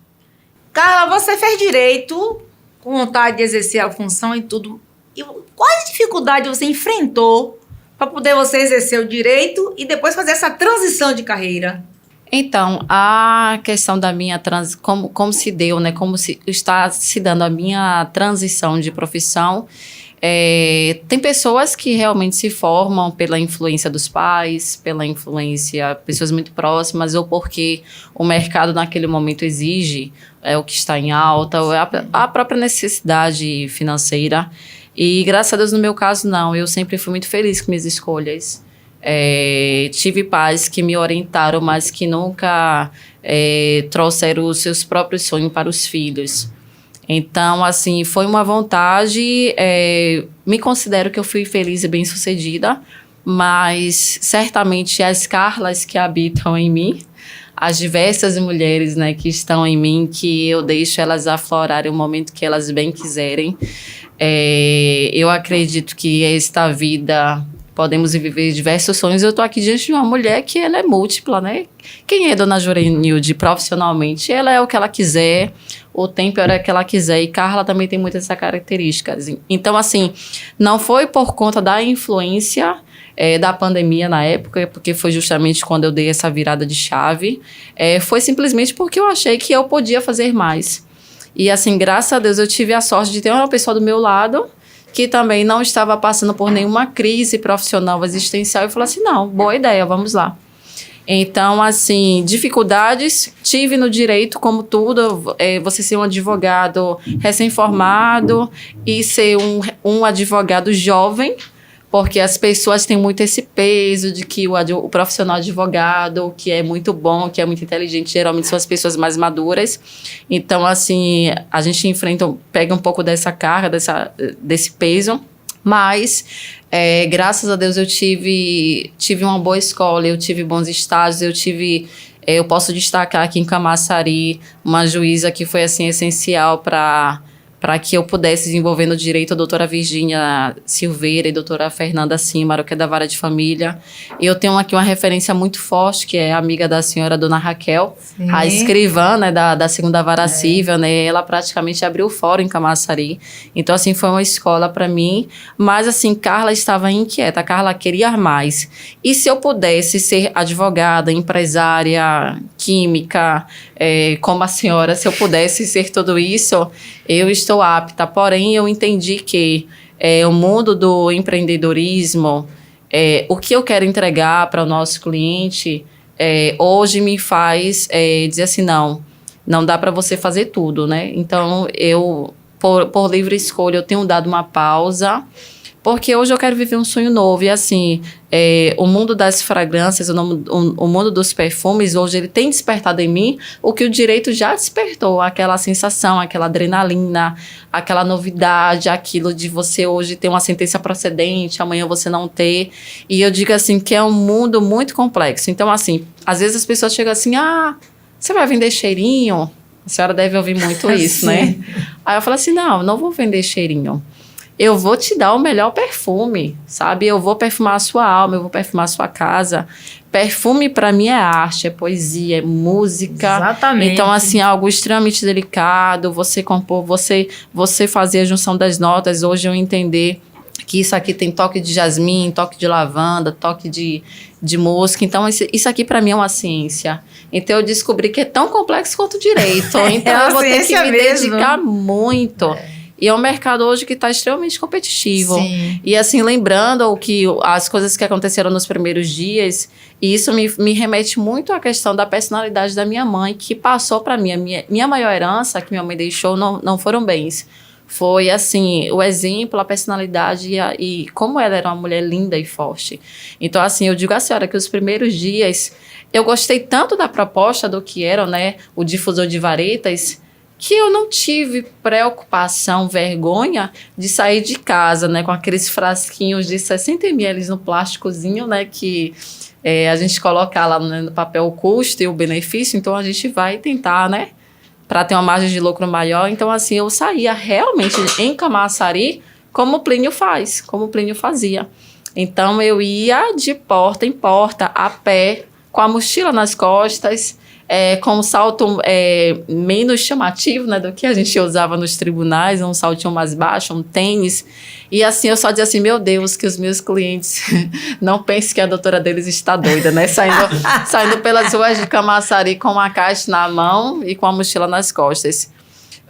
Carla, você fez direito, com vontade de exercer a função e tudo. E quais dificuldades você enfrentou para poder você exercer o direito e depois fazer essa transição de carreira? Então, a questão da minha como se deu, né? Como está se dando a minha transição de profissão. Tem pessoas que realmente se formam pela influência dos pais, pela influência, pessoas muito próximas, ou porque o mercado naquele momento exige o que está em alta, ou a própria necessidade financeira. E graças a Deus, no meu caso, não. Eu sempre fui muito feliz com minhas escolhas. Tive pais que me orientaram, mas que nunca trouxeram os seus próprios sonhos para os filhos. Então, assim, foi uma vontade. Me considero que eu fui feliz e bem-sucedida, mas certamente as Carlas que habitam em mim, as diversas mulheres, né, que estão em mim, que eu deixo elas aflorarem o momento que elas bem quiserem. Eu acredito que esta vida podemos viver diversos sonhos. Eu estou aqui diante de uma mulher que ela é múltipla, né? Quem é Dona Juranilde profissionalmente? Ela é o que ela quiser, o tempo é o que ela quiser, e Carla também tem muitas dessas características. Então, assim, não foi por conta da influência da pandemia na época, porque foi justamente quando eu dei essa virada de chave, foi simplesmente porque eu achei que eu podia fazer mais. E, assim, graças a Deus, eu tive a sorte de ter uma pessoa do meu lado que também não estava passando por nenhuma crise profissional existencial e falou assim, não, boa ideia, vamos lá. Então, assim, dificuldades tive no direito, como tudo, você ser um advogado recém-formado e ser um advogado jovem, porque as pessoas têm muito esse peso de que o profissional advogado, que é muito bom, que é muito inteligente, geralmente são as pessoas mais maduras. Então, assim, a gente pega um pouco dessa carga, desse peso, mas graças a Deus eu tive uma boa escola, eu tive bons estágios, eu posso destacar aqui em Camaçari uma juíza que foi, assim, essencial para que eu pudesse desenvolver no direito, a doutora Virgínia Silveira e a doutora Fernanda Címaro, que é da Vara de Família. E eu tenho aqui uma referência muito forte, que é amiga da senhora dona Raquel, sim, a escrivã, né, da segunda Vara Civil, né, ela praticamente abriu o fórum em Camaçari. Então, assim, foi uma escola para mim, mas, assim, Carla estava inquieta, Carla queria mais. E se eu pudesse ser advogada, empresária, química, como a senhora, se eu pudesse ser tudo isso, eu estou apta. Porém, eu entendi que o mundo do empreendedorismo, o que eu quero entregar para o nosso cliente, hoje me faz dizer assim, não dá para você fazer tudo, né? Então, eu, por livre escolha, eu tenho dado uma pausa, porque hoje eu quero viver um sonho novo. E assim, o mundo das fragrâncias, o mundo dos perfumes, hoje ele tem despertado em mim o que o direito já despertou. Aquela sensação, aquela adrenalina, aquela novidade, aquilo de você hoje ter uma sentença procedente, amanhã você não ter. E eu digo assim, que é um mundo muito complexo. Então, assim, às vezes as pessoas chegam assim, você vai vender cheirinho? A senhora deve ouvir muito isso, né? Aí eu falo assim, não vou vender cheirinho. Eu vou te dar o melhor perfume, sabe? Eu vou perfumar a sua alma, eu vou perfumar a sua casa. Perfume, para mim, é arte, é poesia, é música. Exatamente. Então, assim, é algo extremamente delicado. Você compor, você fazer a junção das notas. Hoje eu entender que isso aqui tem toque de jasmim, toque de lavanda, toque de mosca. Então, isso aqui, para mim, é uma ciência. Então, eu descobri que é tão complexo quanto o direito. Então, eu vou ter que me dedicar muito. E é um mercado hoje que está extremamente competitivo. Sim. E assim, lembrando as coisas que aconteceram nos primeiros dias, e isso me remete muito à questão da personalidade da minha mãe, que passou para mim. Minha maior herança que minha mãe deixou não foram bens. Foi, assim, o exemplo, a personalidade e como ela era uma mulher linda e forte. Então, assim, eu digo à senhora que os primeiros dias, eu gostei tanto da proposta do que era, né, o difusor de varetas, que eu não tive preocupação, vergonha de sair de casa, né, com aqueles frasquinhos de 60 ml no plásticozinho, né, que a gente coloca lá no papel o custo e o benefício, então a gente vai tentar, né, para ter uma margem de lucro maior. Então, assim, eu saía realmente em Camaçari como o Plínio faz, como o Plínio fazia. Então, eu ia de porta em porta, a pé, com a mochila nas costas, com um salto menos chamativo, né, do que a gente usava nos tribunais, um saltinho mais baixo, um tênis. E assim, eu só dizia assim, meu Deus, que os meus clientes não pensem que a doutora deles está doida, né? Saindo pelas ruas de Camaçari com uma caixa na mão e com a mochila nas costas.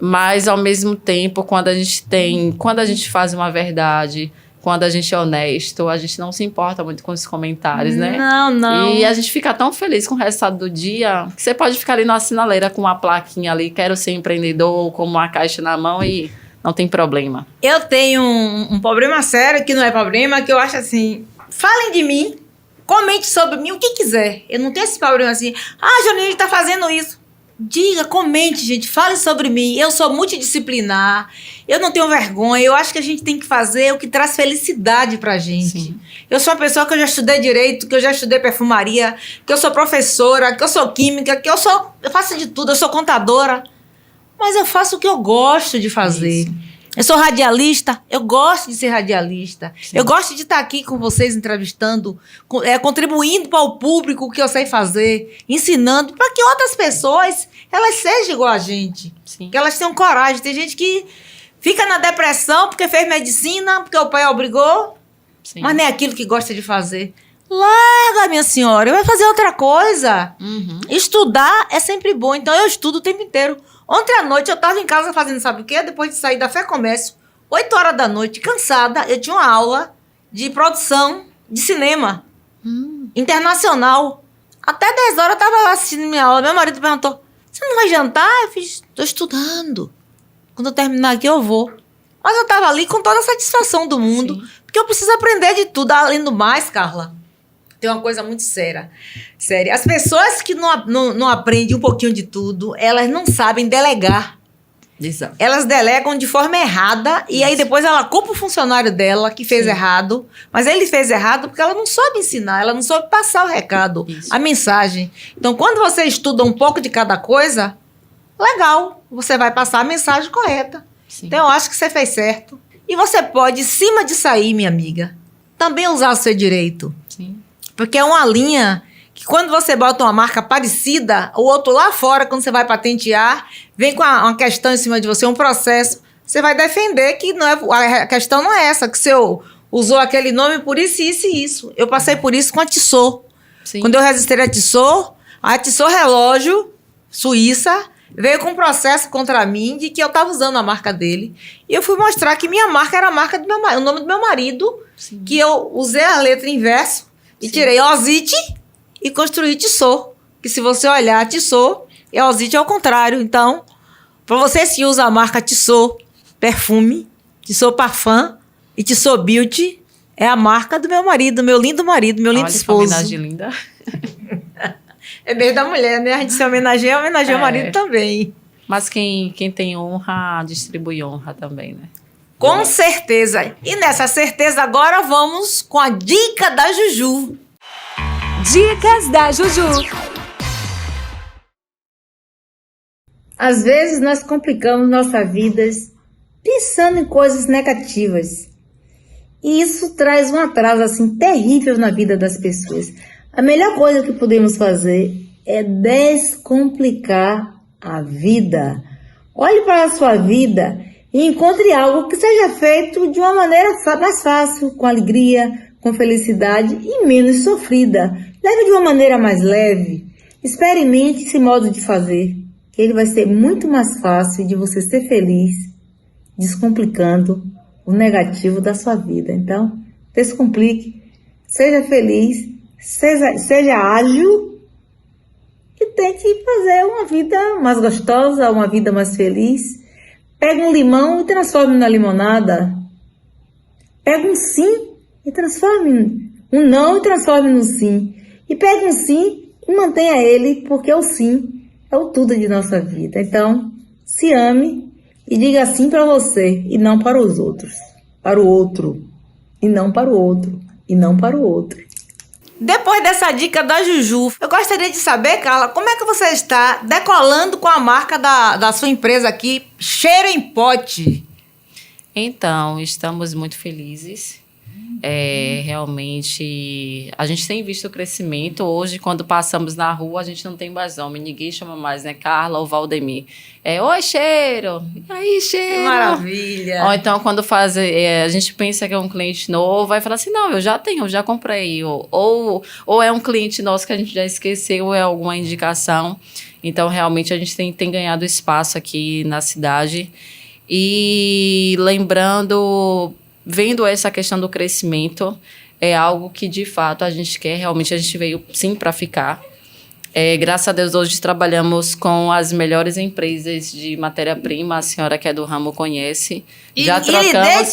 Mas, ao mesmo tempo, quando a gente faz uma verdade, quando a gente é honesto, a gente não se importa muito com os comentários, né? Não. E a gente fica tão feliz com o resultado do dia, que você pode ficar ali na sinaleira com uma plaquinha ali, quero ser empreendedor, com uma caixa na mão e não tem problema. Eu tenho um problema sério, que não é problema, que eu acho assim, falem de mim, comente sobre mim, o que quiser. Eu não tenho esse problema assim, Janine tá fazendo isso. Diga, comente, gente, fale sobre mim. Eu sou multidisciplinar, eu não tenho vergonha, eu acho que a gente tem que fazer o que traz felicidade pra gente. Sim. Eu sou uma pessoa que eu já estudei direito, que eu já estudei perfumaria, que eu sou professora, que eu sou química, eu faço de tudo, eu sou contadora, mas eu faço o que eu gosto de fazer. Isso. Eu sou radialista, eu gosto de ser radialista. Sim. Eu gosto de estar aqui com vocês entrevistando, contribuindo para o público o que eu sei fazer, ensinando para que outras pessoas elas sejam igual a gente. Sim. Que elas tenham coragem. Tem gente que fica na depressão porque fez medicina, porque o pai obrigou, sim, mas nem aquilo que gosta de fazer. Larga, minha senhora, vai fazer outra coisa. Uhum. Estudar é sempre bom, então eu estudo o tempo inteiro. Ontem à noite eu estava em casa fazendo sabe o quê? Depois de sair da Fé Comércio, 8 horas da noite, cansada, eu tinha uma aula de produção de cinema internacional. Até 10 horas eu estava lá assistindo minha aula. Meu marido perguntou, você não vai jantar? Eu fiz, estou estudando. Quando eu terminar aqui eu vou. Mas eu estava ali com toda a satisfação do mundo, sim, Porque eu preciso aprender de tudo. Além do mais, Carla, tem uma coisa muito séria. As pessoas que não aprendem um pouquinho de tudo, elas não sabem delegar. Exato. Elas delegam de forma errada e aí depois ela culpa o funcionário dela que fez errado. Mas ele fez errado porque ela não soube ensinar, ela não soube passar o recado, a mensagem. Então, quando você estuda um pouco de cada coisa, legal, você vai passar a mensagem correta. Sim. Então, eu acho que você fez certo. E você pode, em cima disso aí, minha amiga, também usar o seu direito. Sim. Porque é uma linha que quando você bota uma marca parecida, o outro lá fora, quando você vai patentear, vem com uma questão em cima de você, um processo, você vai defender que não é, a questão não é essa, que você usou aquele nome por isso, isso e isso. Eu passei por isso com a Tissot. Quando eu registrei a Tissot Relógio, Suíça, veio com um processo contra mim de que eu estava usando a marca dele. E eu fui mostrar que minha marca era a marca do meu marido, o nome do meu marido, que eu usei a letra inverso e tirei Ozite e construí Tissot. Que se você olhar Tissot e Ozite é ao contrário. Então, para você se usa a marca Tissot Perfume, Tissot Parfum e Tissot Beauty, é a marca do meu marido, meu lindo marido, meu lindo esposo. Que homenagem linda. É mês da mulher, né? A gente se homenageia o marido também. Mas quem tem honra, distribui honra também, né? Com certeza. E nessa certeza, agora vamos com a dica da Juju. Dicas da Juju. Às vezes nós complicamos nossa vida pensando em coisas negativas. E isso traz um atraso assim terrível na vida das pessoas. A melhor coisa que podemos fazer é descomplicar a vida. Olhe para a sua vida e encontre algo que seja feito de uma maneira mais fácil, com alegria, com felicidade e menos sofrida. Leve de uma maneira mais leve. Experimente esse modo de fazer, que ele vai ser muito mais fácil de você ser feliz, descomplicando o negativo da sua vida. Então, descomplique, seja feliz, seja ágil e tente fazer uma vida mais gostosa, uma vida mais feliz. Pega um limão e transforme na limonada. Pega um sim e transforme um não e transforme no sim. E pegue um sim e mantenha ele, porque o sim é o tudo de nossa vida. Então, se ame e diga sim para você e não para os outros. Para o outro e não para o outro e não para o outro. Depois dessa dica da Juju, eu gostaria de saber, Carla, como é que você está decolando com a marca da sua empresa aqui, Cheiro em Pote? Então, estamos muito felizes. Realmente, a gente tem visto o crescimento. Hoje, quando passamos na rua, a gente não tem mais nome. Ninguém chama mais, né? Carla ou Valdemir. Oi, Cheiro! E aí, Cheiro! Que maravilha! Ou então, quando a gente pensa que é um cliente novo, vai falar assim, não, eu já tenho, eu já comprei. Ou é um cliente nosso que a gente já esqueceu, ou é alguma indicação. Então, realmente, a gente tem ganhado espaço aqui na cidade. E lembrando... Vendo essa questão do crescimento, é algo que, de fato, a gente quer. Realmente, a gente veio, sim, para ficar. Graças a Deus, hoje trabalhamos com as melhores empresas de matéria-prima. A senhora que é do ramo conhece. Já trocamos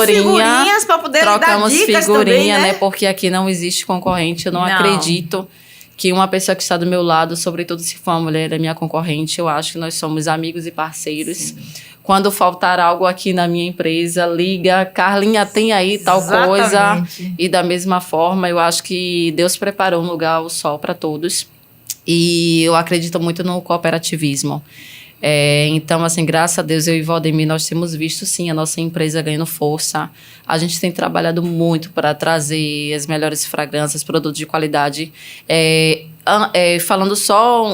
figurinhas para poder dar dicas também, né? Porque aqui não existe concorrente. Eu não acredito que uma pessoa que está do meu lado, sobretudo se for uma mulher, é minha concorrente. Eu acho que nós somos amigos e parceiros. Sim. Quando faltar algo aqui na minha empresa, liga, Carlinha, tem aí tal coisa. E da mesma forma, eu acho que Deus preparou um lugar ao sol para todos. E eu acredito muito no cooperativismo. Então, assim, graças a Deus, eu e Valdemir, nós temos visto, sim, a nossa empresa ganhando força. A gente tem trabalhado muito para trazer as melhores fragrâncias, produtos de qualidade. Falando só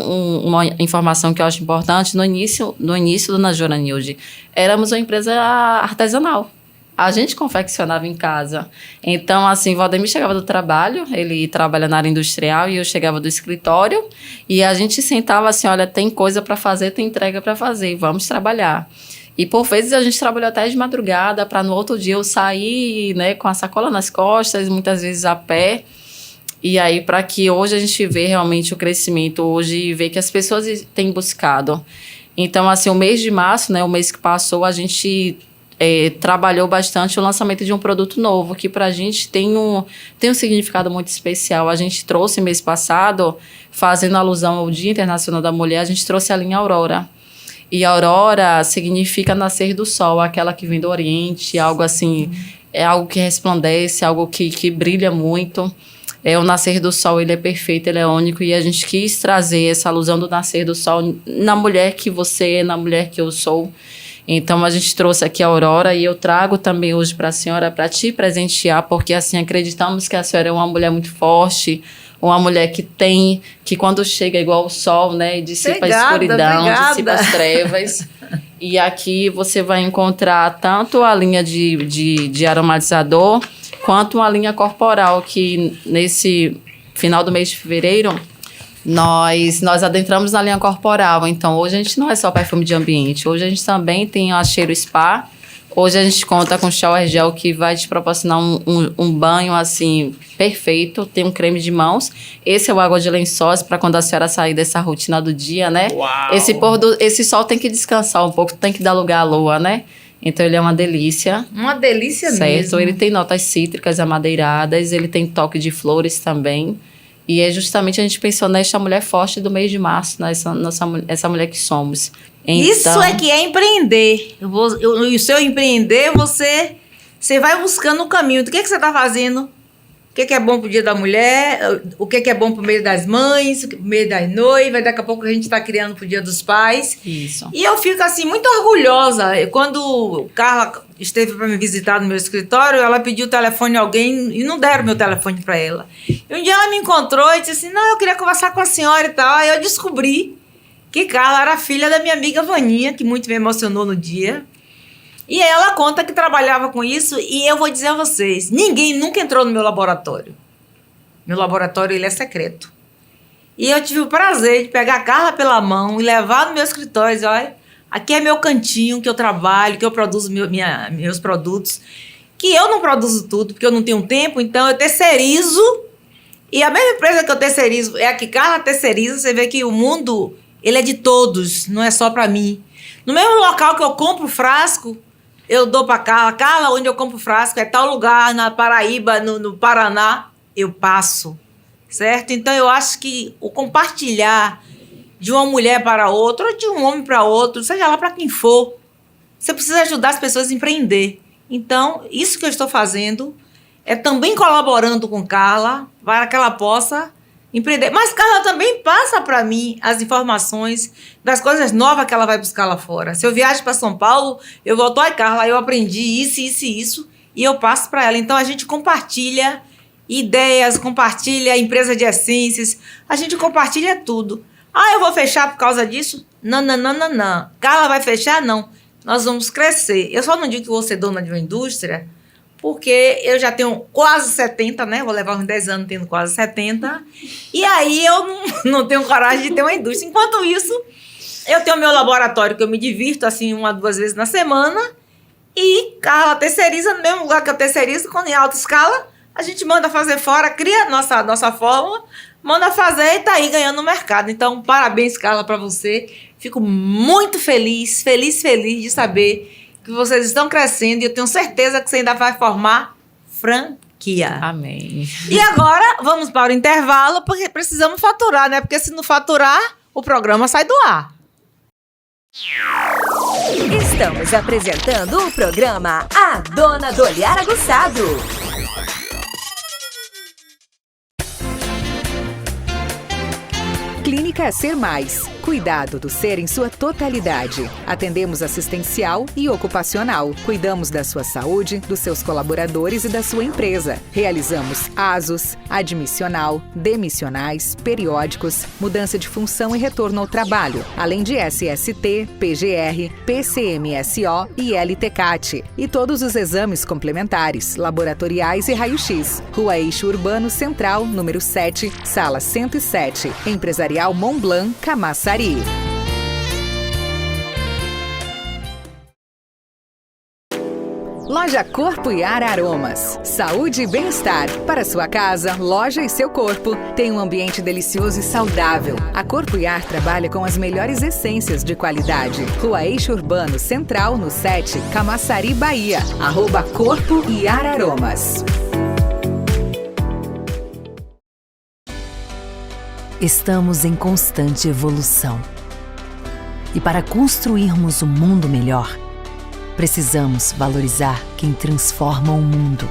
uma informação que eu acho importante, no início do Najora Nilde, éramos uma empresa artesanal. A gente confeccionava em casa. Então, assim, Valdemir chegava do trabalho, ele trabalha na área industrial, e eu chegava do escritório, e a gente sentava assim, olha, tem coisa para fazer, tem entrega para fazer, vamos trabalhar. E, por vezes, a gente trabalhou até de madrugada, para no outro dia eu sair, né, com a sacola nas costas, muitas vezes a pé. E aí, para que hoje a gente vê realmente o crescimento, hoje vê que as pessoas têm buscado. Então, assim, o mês de março, né, o mês que passou, a gente trabalhou bastante o lançamento de um produto novo, que para a gente tem um significado muito especial. A gente trouxe mês passado, fazendo alusão ao Dia Internacional da Mulher, a gente trouxe a linha Aurora. E Aurora significa nascer do sol, aquela que vem do Oriente, algo assim, é algo que resplandece, algo que brilha muito. O nascer do sol, ele é perfeito, ele é único, e a gente quis trazer essa alusão do nascer do sol na mulher que você é, na mulher que eu sou. Então, a gente trouxe aqui a Aurora, e eu trago também hoje para a senhora, para te presentear, porque assim, acreditamos que a senhora é uma mulher muito forte, uma mulher que quando chega igual o sol, né, dissipa a escuridão, dissipa as trevas. E aqui você vai encontrar tanto a linha de aromatizador, quanto uma linha corporal, que nesse final do mês de fevereiro, nós adentramos na linha corporal. Então, hoje a gente não é só perfume de ambiente, hoje a gente também tem a Cheiro Spa. Hoje a gente conta com shower gel, que vai te proporcionar um banho, assim, perfeito. Tem um creme de mãos. Esse é o água de lençóis, para quando a senhora sair dessa rotina do dia, né? Uau. Esse sol tem que descansar um pouco, tem que dar lugar à lua, né? Então, ele é uma delícia. Uma delícia certo? Mesmo. Ele tem notas cítricas amadeiradas, ele tem toque de flores também. E é justamente, a gente pensou nesta mulher forte do mês de março, essa mulher que somos. Então, isso é que é empreender. E o seu empreender, você vai buscando o caminho. O que você está fazendo? O que é bom pro Dia da Mulher? O que é bom pro mês das mães? Pro mês das noivas? Daqui a pouco a gente está criando pro Dia dos Pais. Isso. E eu fico assim, muito orgulhosa. Quando Carla esteve para me visitar no meu escritório, ela pediu o telefone de alguém e não deram meu telefone para ela. E um dia ela me encontrou e disse assim, não, eu queria conversar com a senhora e tal. Aí eu descobri que Carla era filha da minha amiga Vaninha, que muito me emocionou no dia. E aí ela conta que trabalhava com isso, e eu vou dizer a vocês, ninguém nunca entrou no meu laboratório. Meu laboratório, ele é secreto. E eu tive o prazer de pegar a Carla pela mão e levar no meu escritório e dizer, olha, aqui é meu cantinho que eu trabalho, que eu produzo meus produtos, que eu não produzo tudo, porque eu não tenho tempo, então eu terceirizo. E a mesma empresa que eu terceirizo é a que Carla terceiriza. Você vê que o mundo, ele é de todos, não é só para mim. No mesmo local que eu compro frasco, eu dou para Carla. Carla, onde eu compro frasco é tal lugar, na Paraíba, no Paraná, eu passo, certo? Então, eu acho que o compartilhar de uma mulher para outra, ou de um homem para outro, seja lá para quem for, você precisa ajudar as pessoas a empreender. Então, isso que eu estou fazendo é também colaborando com Carla para que ela possa empreender. Mas Carla também passa para mim as informações das coisas novas que ela vai buscar lá fora. Se eu viajo para São Paulo, eu volto, ai Carla, eu aprendi isso, e eu passo para ela. Então a gente compartilha ideias, compartilha empresa de essências, a gente compartilha tudo. Ah, eu vou fechar por causa disso? Não. Carla vai fechar? Não. Nós vamos crescer. Eu só não digo que vou ser dona de uma indústria, porque eu já tenho quase 70, né? Vou levar uns 10 anos tendo quase 70. E aí eu não tenho coragem de ter uma indústria. Enquanto isso, eu tenho meu laboratório que eu me divirto, assim, 1 a 2 vezes na semana. E Carla terceiriza no mesmo lugar que eu terceirizo, quando em alta escala, a gente manda fazer fora, cria nossa fórmula, manda fazer e tá aí ganhando no mercado. Então, parabéns, Carla, para você. Fico muito feliz de saber que vocês estão crescendo, e eu tenho certeza que você ainda vai formar franquia. Amém. E agora, vamos para o intervalo, porque precisamos faturar, né? Porque se não faturar, o programa sai do ar. Estamos apresentando o programa A Dona do Olhar Aguçado. Clínica Ser Mais. Cuidado do ser em sua totalidade. Atendemos assistencial e ocupacional. Cuidamos da sua saúde, dos seus colaboradores e da sua empresa. Realizamos ASOS, admissional, demissionais, periódicos, mudança de função e retorno ao trabalho, além de SST, PGR, PCMSO e LTCAT. E todos os exames complementares, laboratoriais e raio-x. Rua Eixo Urbano Central, número 7, sala 107. Empresarial Montblanc, Camaçari. Loja Corpo e Ar Aromas. Saúde e bem-estar. Para sua casa, loja e seu corpo, tem um ambiente delicioso e saudável. A Corpo e Ar trabalha com as melhores essências de qualidade. Rua Eixo Urbano Central, no 7, Camaçari, Bahia. @Corpo e Ar Aromas. Estamos em constante evolução. E para construirmos um mundo melhor, precisamos valorizar quem transforma o mundo.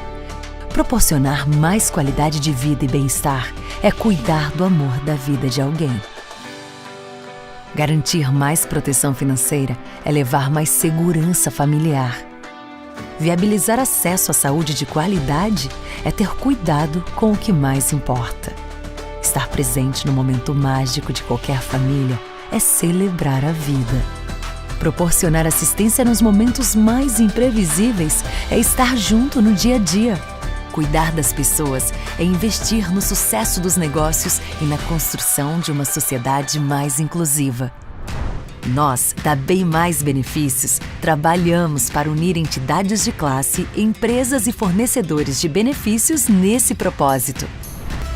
Proporcionar mais qualidade de vida e bem-estar é cuidar do amor da vida de alguém. Garantir mais proteção financeira é levar mais segurança familiar. Viabilizar acesso à saúde de qualidade é ter cuidado com o que mais importa. Estar presente no momento mágico de qualquer família é celebrar a vida. Proporcionar assistência nos momentos mais imprevisíveis é estar junto no dia a dia. Cuidar das pessoas é investir no sucesso dos negócios e na construção de uma sociedade mais inclusiva. Nós, da Bem Mais Benefícios, trabalhamos para unir entidades de classe, empresas e fornecedores de benefícios nesse propósito.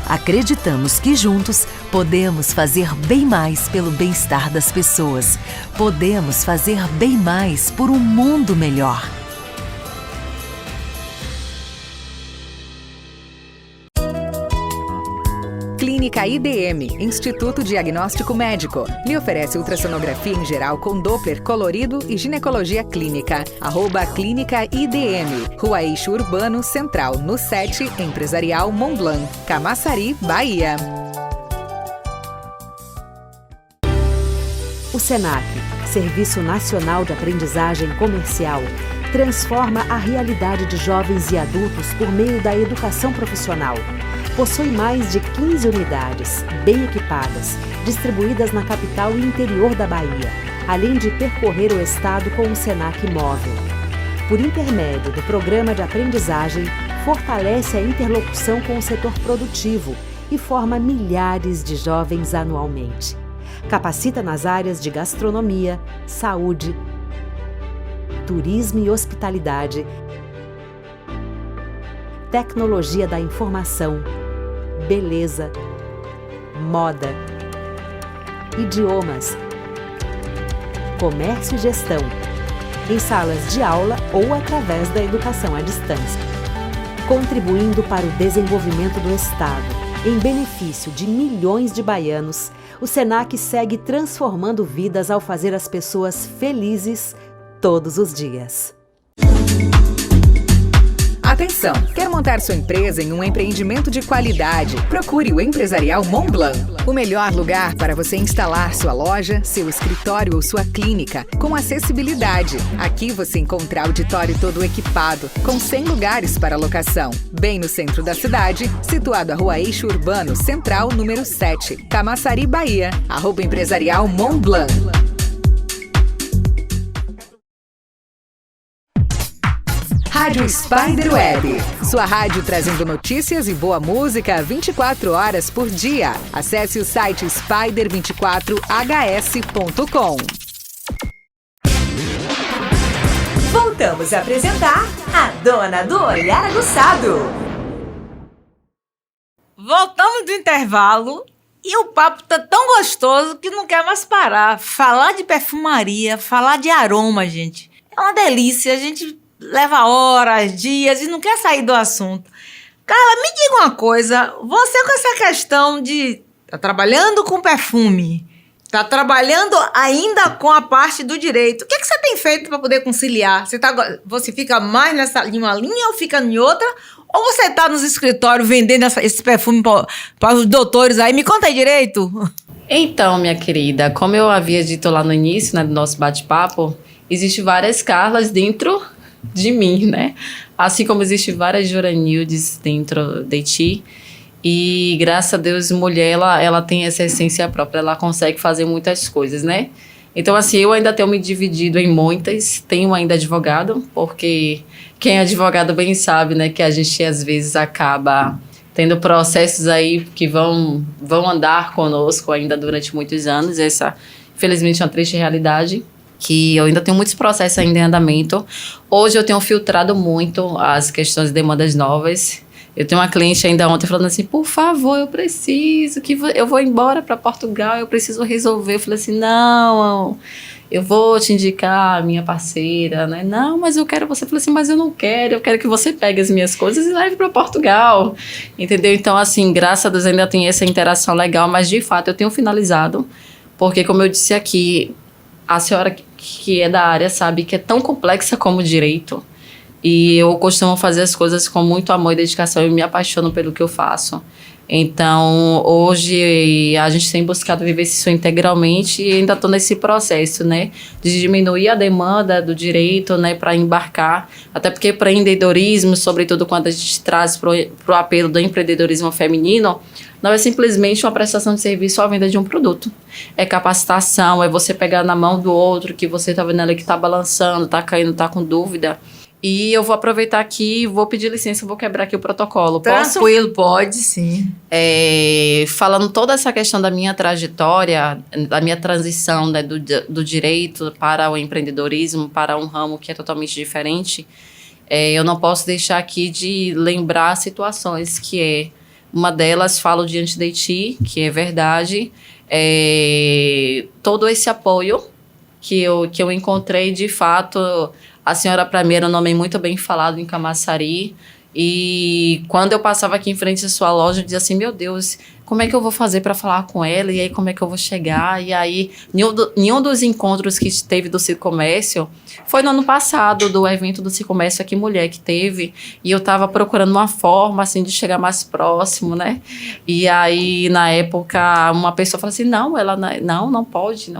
Acreditamos que juntos podemos fazer bem mais pelo bem-estar das pessoas. Podemos fazer bem mais por um mundo melhor. Clínica IDM, Instituto Diagnóstico Médico. Lhe oferece ultrassonografia em geral com Doppler colorido e ginecologia clínica. @Clínica IDM. Rua Eixo Urbano Central, no 7, Empresarial Montblanc, Camaçari, Bahia. O SENAC, Serviço Nacional de Aprendizagem Comercial, transforma a realidade de jovens e adultos por meio da educação profissional. Possui mais de 15 unidades, bem equipadas, distribuídas na capital e interior da Bahia, além de percorrer o estado com o SENAC móvel. Por intermédio do programa de aprendizagem, fortalece a interlocução com o setor produtivo e forma milhares de jovens anualmente. Capacita nas áreas de gastronomia, saúde, turismo e hospitalidade, tecnologia da informação, beleza, moda, idiomas, comércio e gestão, em salas de aula ou através da educação à distância, contribuindo para o desenvolvimento do Estado, em benefício de milhões de baianos. O SENAC segue transformando vidas ao fazer as pessoas felizes todos os dias. Atenção! Quer montar sua empresa em um empreendimento de qualidade? Procure o Empresarial Montblanc. O melhor lugar para você instalar sua loja, seu escritório ou sua clínica, com acessibilidade. Aqui você encontra auditório todo equipado, com 100 lugares para locação. Bem no centro da cidade, situado à Rua Eixo Urbano Central, número 7, Camaçari, Bahia. @Empresarial Montblanc. Rádio Spiderweb, sua rádio trazendo notícias e boa música 24 horas por dia. Acesse o site spider24hs.com. Voltamos a apresentar a Dona do Olhar Aguçado. Voltamos do intervalo e o papo tá tão gostoso que não quer mais parar. Falar de perfumaria, falar de aroma, gente, é uma delícia. A gente leva horas, dias e não quer sair do assunto. Carla, me diga uma coisa. Você com essa questão de tá trabalhando com perfume, tá trabalhando ainda com a parte do direito, o que você tem feito para poder conciliar? Você fica mais em uma linha ou fica em outra? Ou você tá nos escritórios vendendo esse perfume para os doutores aí? Me conta aí direito. Então, minha querida, como eu havia dito lá no início, né, do nosso bate-papo, existem várias Carlas dentro de mim, né? Assim como existem várias Juranildes dentro de ti. E, graças a Deus, mulher, ela tem essa essência própria. Ela consegue fazer muitas coisas, né? Então, assim, eu ainda tenho me dividido em muitas. Tenho ainda advogado, porque quem é advogado bem sabe, né? Que a gente, às vezes, acaba tendo processos aí que vão andar conosco ainda durante muitos anos. Essa, infelizmente, é uma triste realidade. que eu ainda tenho muitos processos ainda em andamento. Hoje eu tenho filtrado muito as questões de demandas novas. Eu tenho uma cliente ainda ontem falando assim, por favor, eu preciso, eu vou embora para Portugal, eu preciso resolver. Eu falei assim, não, eu vou te indicar a minha parceira, né? Não, mas eu quero você. Eu falei assim, mas eu não quero, eu quero que você pegue as minhas coisas e leve para Portugal, entendeu? Então, assim, graças a Deus ainda tem essa interação legal, mas de fato eu tenho finalizado, porque como eu disse aqui, a senhora que é da área sabe que é tão complexa como o direito. E eu costumo fazer as coisas com muito amor e dedicação e me apaixono pelo que eu faço. Então, hoje, a gente tem buscado viver isso integralmente e ainda estou nesse processo, né? De diminuir a demanda do direito, né? Para embarcar. Até porque empreendedorismo, sobretudo quando a gente traz para o apelo do empreendedorismo feminino, não é simplesmente uma prestação de serviço ou a venda de um produto. É capacitação, é você pegar na mão do outro que você está vendo ali que está balançando, está caindo, está com dúvida. E eu vou aproveitar aqui, vou pedir licença, vou quebrar aqui o protocolo. Tranquilo, pode sim. Falando toda essa questão da minha trajetória, da minha transição, né, do direito para o empreendedorismo, para um ramo que é totalmente diferente, eu não posso deixar aqui de lembrar situações que uma delas, falo diante de ti, que é verdade, todo esse apoio que eu encontrei, de fato. A senhora, para mim, era um nome muito bem falado em Camaçari. E quando eu passava aqui em frente à sua loja, eu dizia assim, meu Deus, como é que eu vou fazer para falar com ela? E aí, como é que eu vou chegar? E aí, nenhum dos encontros que teve do Cicomércio foi no ano passado, do evento do Cicomércio Aqui Mulher que teve. E eu estava procurando uma forma, assim, de chegar mais próximo, né? E aí, na época, uma pessoa falou assim, não pode.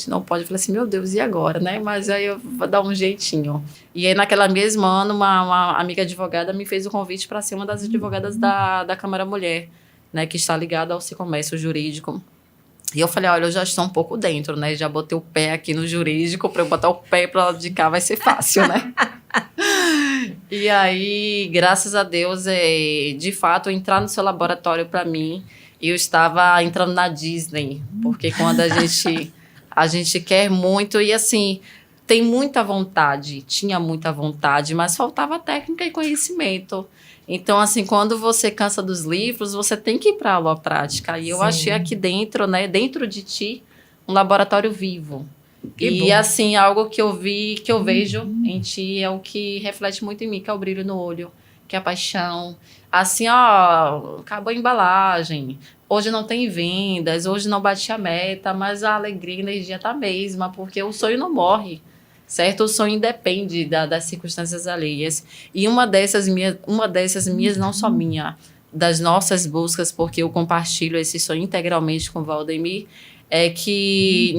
Eu falei assim, meu Deus, e agora, né? Mas aí eu vou dar um jeitinho. E aí, naquela mesma ano, uma amiga advogada me fez o convite para ser uma das advogadas da Câmara Mulher, né, que está ligada ao comércio jurídico. E eu falei, olha, eu já estou um pouco dentro, né? Já botei o pé aqui no jurídico, para eu botar o pé para lá de cá vai ser fácil, né? E aí, graças a Deus, de fato, entrar no seu laboratório para mim, eu estava entrando na Disney, porque quando a gente quer muito e assim, tem muita vontade, tinha muita vontade, mas faltava técnica e conhecimento. Então, assim, quando você cansa dos livros, você tem que ir para a aula prática. E eu achei aqui dentro, né, dentro de ti, um laboratório vivo. E, assim, algo que eu vejo em ti é o que reflete muito em mim, que é o brilho no olho, que é a paixão. Assim, acabou a embalagem, hoje não tem vendas, hoje não bati a meta, mas a alegria e a energia tá a mesma, porque o sonho não morre. Certo? O sonho independe das circunstâncias alheias. E uma dessas minhas, não só minha, das nossas buscas, porque eu compartilho esse sonho integralmente com o Valdemir, é que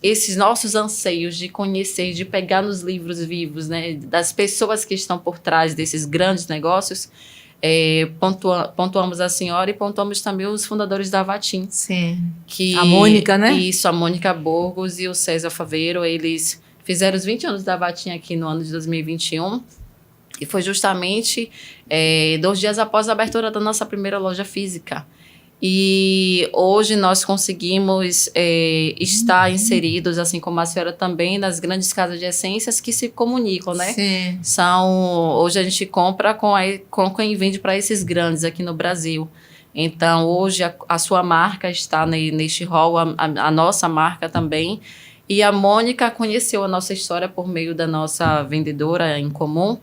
esses nossos anseios de conhecer, de pegar nos livros vivos, né, das pessoas que estão por trás desses grandes negócios, pontuamos a senhora e pontuamos também os fundadores da Vatim. Sim. A Mônica, né? Isso, a Mônica Burgos e o César Faveiro, eles fizeram os 20 anos da Vatim aqui no ano de 2021 e foi justamente 2 dias após a abertura da nossa primeira loja física. E hoje nós conseguimos estar inseridos, assim como a senhora também, nas grandes casas de essências que se comunicam, né? Sim. Hoje a gente compra com quem vende para esses grandes aqui no Brasil. Então, hoje a sua marca está neste hall, a nossa marca também. E a Mônica conheceu a nossa história por meio da nossa vendedora em comum.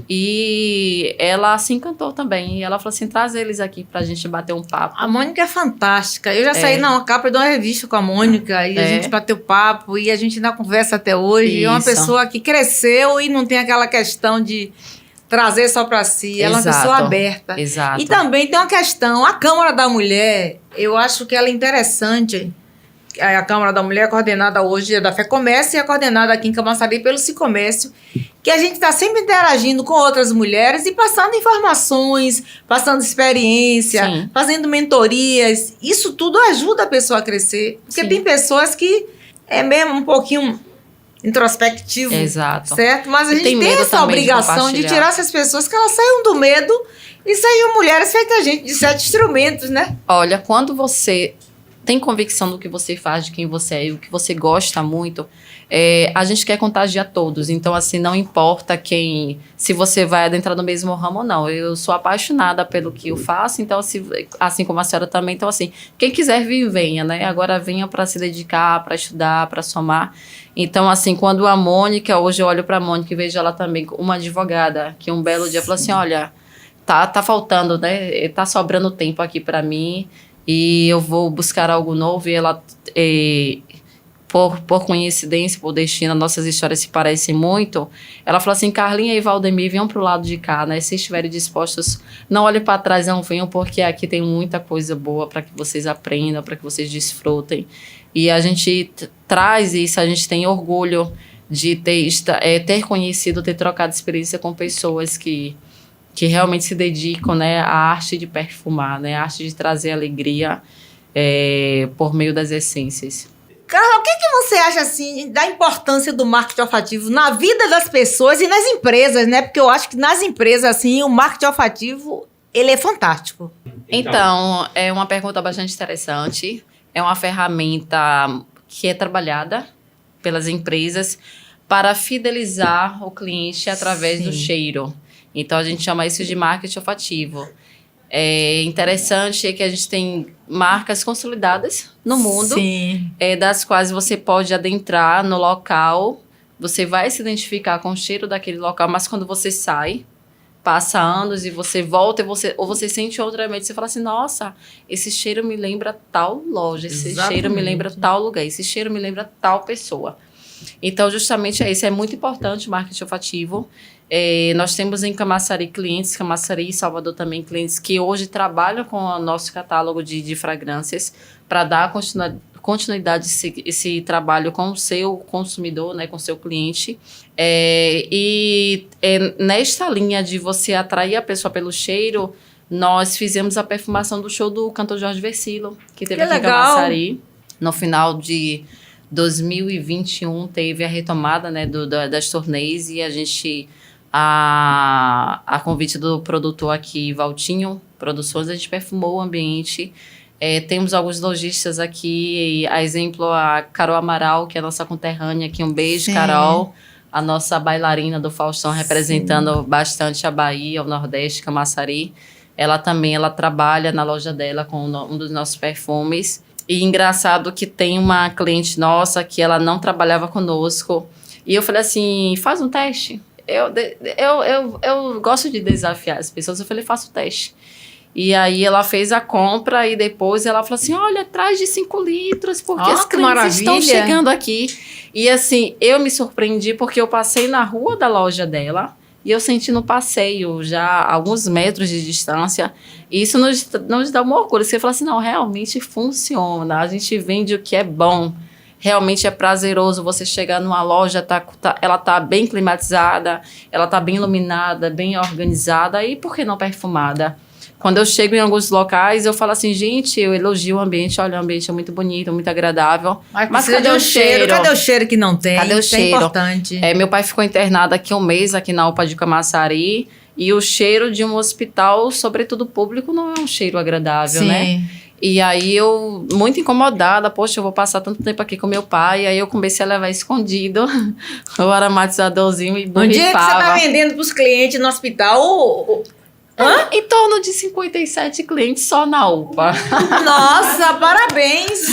E ela se encantou também. E ela falou assim, traz eles aqui pra gente bater um papo. A Mônica é fantástica. Eu já saí na capa de uma revista com a Mônica. E a gente bateu papo. E a gente ainda conversa até hoje. É uma pessoa que cresceu e não tem aquela questão de trazer só pra si. Ela é uma pessoa aberta. Exato. E também tem uma questão. A Câmara da Mulher, eu acho que ela é interessante. A Câmara da Mulher é coordenada hoje da FEComércio e é coordenada aqui em Camaçari pelo Cicomércio, que a gente está sempre interagindo com outras mulheres e passando informações, passando experiência, fazendo mentorias. Isso tudo ajuda a pessoa a crescer, porque tem pessoas que é mesmo um pouquinho introspectivo, certo? Mas a gente tem essa obrigação de tirar essas pessoas que elas saiam do medo e saiam mulheres feitas a gente de 7 instrumentos, né? Olha, quando você tem convicção do que você faz, de quem você é e o que você gosta muito, a gente quer contagiar todos. Então, assim, não importa se você vai adentrar no mesmo ramo ou não. Eu sou apaixonada pelo que eu faço, então, assim como a senhora também. Então, assim, quem quiser vir, venha, né? Agora venha para se dedicar, para estudar, para somar. Então, assim, quando a Mônica, hoje eu olho para a Mônica e vejo ela também, uma advogada, que um belo dia falou assim, olha, tá faltando, né? Tá sobrando tempo aqui para mim, e eu vou buscar algo novo. E ela, por coincidência, por destino, nossas histórias se parecem muito. Ela falou assim, Carlinha e Valdemir, venham pro lado de cá, né? Se estiverem dispostos, não olhem para trás, não venham, porque aqui tem muita coisa boa para que vocês aprendam, para que vocês desfrutem. E a gente traz isso, a gente tem orgulho de ter conhecido, ter trocado experiência com pessoas que realmente se dedicam, né, à arte de perfumar, né, à arte de trazer alegria por meio das essências. Carla, o que você acha, assim, da importância do marketing olfativo na vida das pessoas e nas empresas, né? Porque eu acho que nas empresas, assim, o marketing olfativo, ele é fantástico. Então, é uma pergunta bastante interessante. É uma ferramenta que é trabalhada pelas empresas para fidelizar o cliente através do cheiro. Então, a gente chama isso de marketing olfativo. É interessante que a gente tem marcas consolidadas no mundo, das quais você pode adentrar no local, você vai se identificar com o cheiro daquele local, mas quando você sai, passa anos e você volta, ou você sente outra vez, você fala assim, nossa, esse cheiro me lembra tal loja, esse cheiro me lembra tal lugar, esse cheiro me lembra tal pessoa. Então, justamente isso, é muito importante o marketing olfativo. Nós temos em Camaçari clientes, Camaçari e Salvador também clientes que hoje trabalham com o nosso catálogo de fragrâncias para dar continuidade esse trabalho com o seu consumidor, né, com o seu cliente. Nesta linha de você atrair a pessoa pelo cheiro, nós fizemos a perfumação do show do cantor Jorge Versilo, que teve aqui em Camaçari. No final de 2021 teve a retomada, né, das turnês, e a gente, a convite do produtor aqui, Valtinho Produções, a gente perfumou o ambiente. Temos alguns lojistas aqui, a exemplo, a Carol Amaral, que é a nossa conterrânea aqui, um beijo, Carol, a nossa bailarina do Faustão, representando bastante a Bahia, o Nordeste, Camaçari. Ela trabalha na loja dela com um dos nossos perfumes. E engraçado que tem uma cliente nossa que ela não trabalhava conosco. E eu falei assim, faz um teste. Eu gosto de desafiar as pessoas. Eu falei, faça o teste. E aí ela fez a compra e depois ela falou assim, olha, traz de 5 litros, porque as clientes estão chegando aqui. E assim, eu me surpreendi porque eu passei na rua da loja dela e eu senti no passeio já alguns metros de distância. E isso nos dá um orgulho. Você fala assim, não, realmente funciona. A gente vende o que é bom. Realmente é prazeroso você chegar numa loja, ela tá bem climatizada, ela tá bem iluminada, bem organizada. E por que não perfumada? Quando eu chego em alguns locais, eu falo assim, gente, eu elogio o ambiente, olha, o ambiente é muito bonito, muito agradável. Mas cadê o cheiro? Cadê o cheiro que não tem? Cadê o cheiro? É importante. Meu pai ficou internado aqui um mês, aqui na UPA de Camaçari, e o cheiro de um hospital, sobretudo público, não é um cheiro agradável, né? E aí eu, muito incomodada, poxa, eu vou passar tanto tempo aqui com meu pai, aí eu comecei a levar escondido o aromatizadorzinho e borrifava. Um dia que você tá vendendo pros clientes no hospital... Em torno de 57 clientes só na UPA. Nossa, parabéns!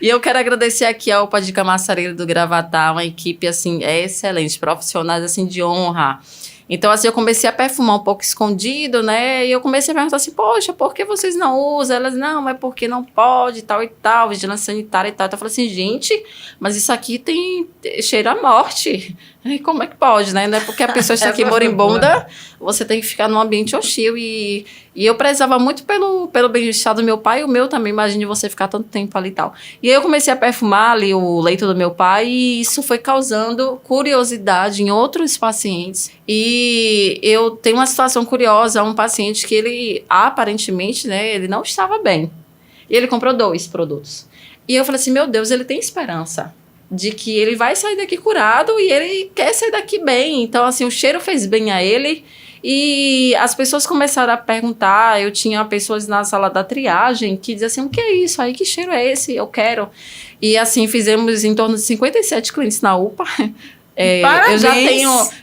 E eu quero agradecer aqui a UPA de Camaçari do Gravatá, uma equipe, assim, excelente, profissionais, assim, de honra. Então, assim, eu comecei a perfumar um pouco escondido, né? E eu comecei a perguntar assim, poxa, por que vocês não usam? Elas, não, é porque não pode, tal e tal, vigilância sanitária e tal. Então, eu falei assim, gente, mas isso aqui tem cheiro a morte. E como é que pode, né? Não é porque a pessoa está aqui moribunda, você tem que ficar num ambiente hostil. E eu prezava muito pelo bem-estar do meu pai e o meu também. Imagine você ficar tanto tempo ali e tal. E aí eu comecei a perfumar ali o leito do meu pai e isso foi causando curiosidade em outros pacientes. E eu tenho uma situação curiosa, um paciente que ele, aparentemente, né, ele não estava bem. E ele comprou 2 produtos. E eu falei assim, meu Deus, ele tem esperança de que ele vai sair daqui curado e ele quer sair daqui bem. Então, assim, o cheiro fez bem a ele E as pessoas começaram a perguntar, eu tinha pessoas na sala da triagem que diziam assim, o que é isso aí, que cheiro é esse? Eu quero. E assim, fizemos em torno de 57 clientes na UPA.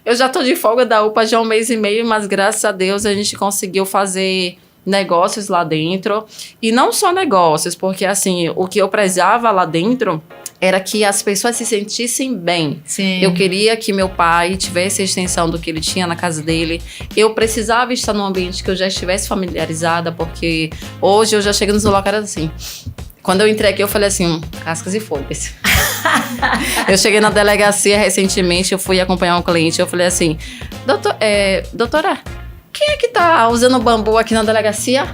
Eu já tô de folga da UPA já há 1 mês e meio, mas graças a Deus a gente conseguiu fazer negócios lá dentro. E não só negócios, porque assim, o que eu prezava lá dentro era que as pessoas se sentissem bem. Sim. Eu queria que meu pai tivesse a extensão do que ele tinha na casa dele. Eu precisava estar num ambiente que eu já estivesse familiarizada, porque hoje eu já chego nos locais assim. Quando eu entrei aqui, eu falei assim, cascas e folhas. Eu cheguei na delegacia recentemente, eu fui acompanhar um cliente, eu falei assim, doutora, quem é que tá usando bambu aqui na delegacia?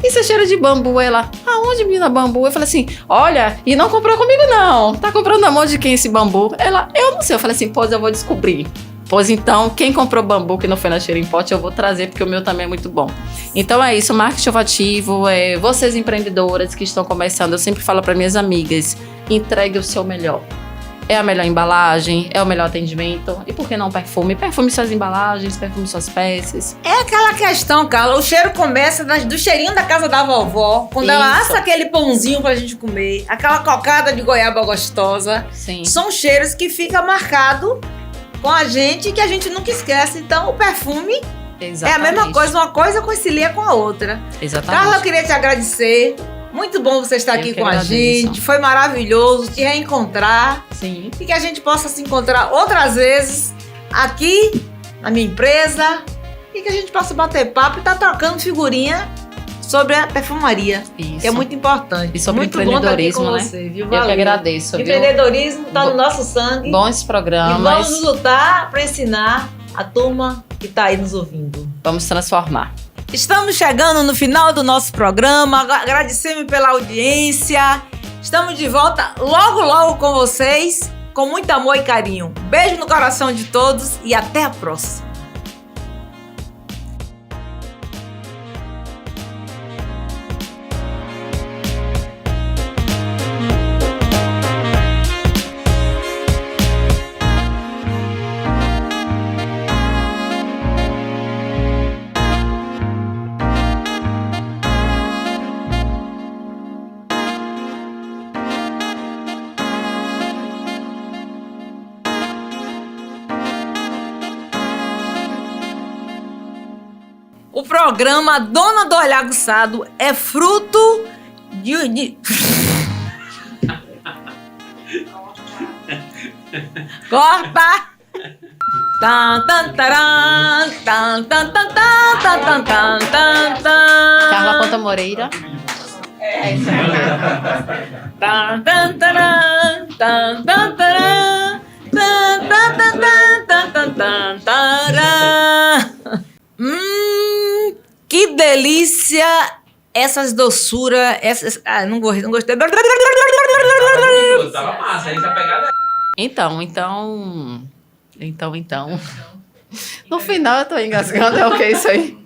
Isso é cheiro de bambu. Ela, aonde, menina, bambu? Eu falei assim, olha, e não comprou comigo não. Tá comprando na mão de quem esse bambu? Ela, eu não sei. Eu falei assim, pois eu vou descobrir. Pois então, quem comprou bambu que não foi na Cheiro Pote, eu vou trazer, porque o meu também é muito bom. Então é isso, marketing ativo, vocês empreendedoras que estão começando, eu sempre falo para minhas amigas, entregue o seu melhor. É a melhor embalagem, é o melhor atendimento. E por que não perfume? Perfume suas embalagens, perfume suas peças. É aquela questão, Carla, o cheiro começa do cheirinho da casa da vovó, quando ela assa aquele pãozinho pra gente comer, aquela cocada de goiaba gostosa. Sim. São cheiros que ficam marcados com a gente e que a gente nunca esquece. Então, o perfume é a mesma coisa, uma coisa concilia com a outra. Exatamente. Carla, eu queria te agradecer. Muito bom você estar aqui com a gente. Foi maravilhoso te reencontrar. Sim. E que a gente possa se encontrar outras vezes aqui na minha empresa. E que a gente possa bater papo e estar trocando figurinha sobre a perfumaria. Isso. Que é muito importante. E sobre muito empreendedorismo, bom estar aqui com né? você, viu? Eu que Valeu. agradeço. Empreendedorismo está no nosso sangue. Bons programas. E vamos lutar para ensinar a turma que está aí nos ouvindo. Vamos transformar. Estamos chegando no final do nosso programa. Agradecemos pela audiência. Estamos de volta logo, logo com vocês, com muito amor e carinho. Beijo no coração de todos e até a próxima. O programa Dona do Olhar Aguçado é fruto de... Corta! Tan, tan, taran, tan, tan, tan, tan, tan, tan, tan, tan. Carla Ponta Moreira. É isso aí. Tan, tan, taran, tan, tan, taran, tan, tan, tan, tan, tan, tan, taran. Que delícia essas doçuras, essas... Ah, não gostei. Tava massa, aí essa pegada. Então. No final eu tô engasgando, é o que isso aí?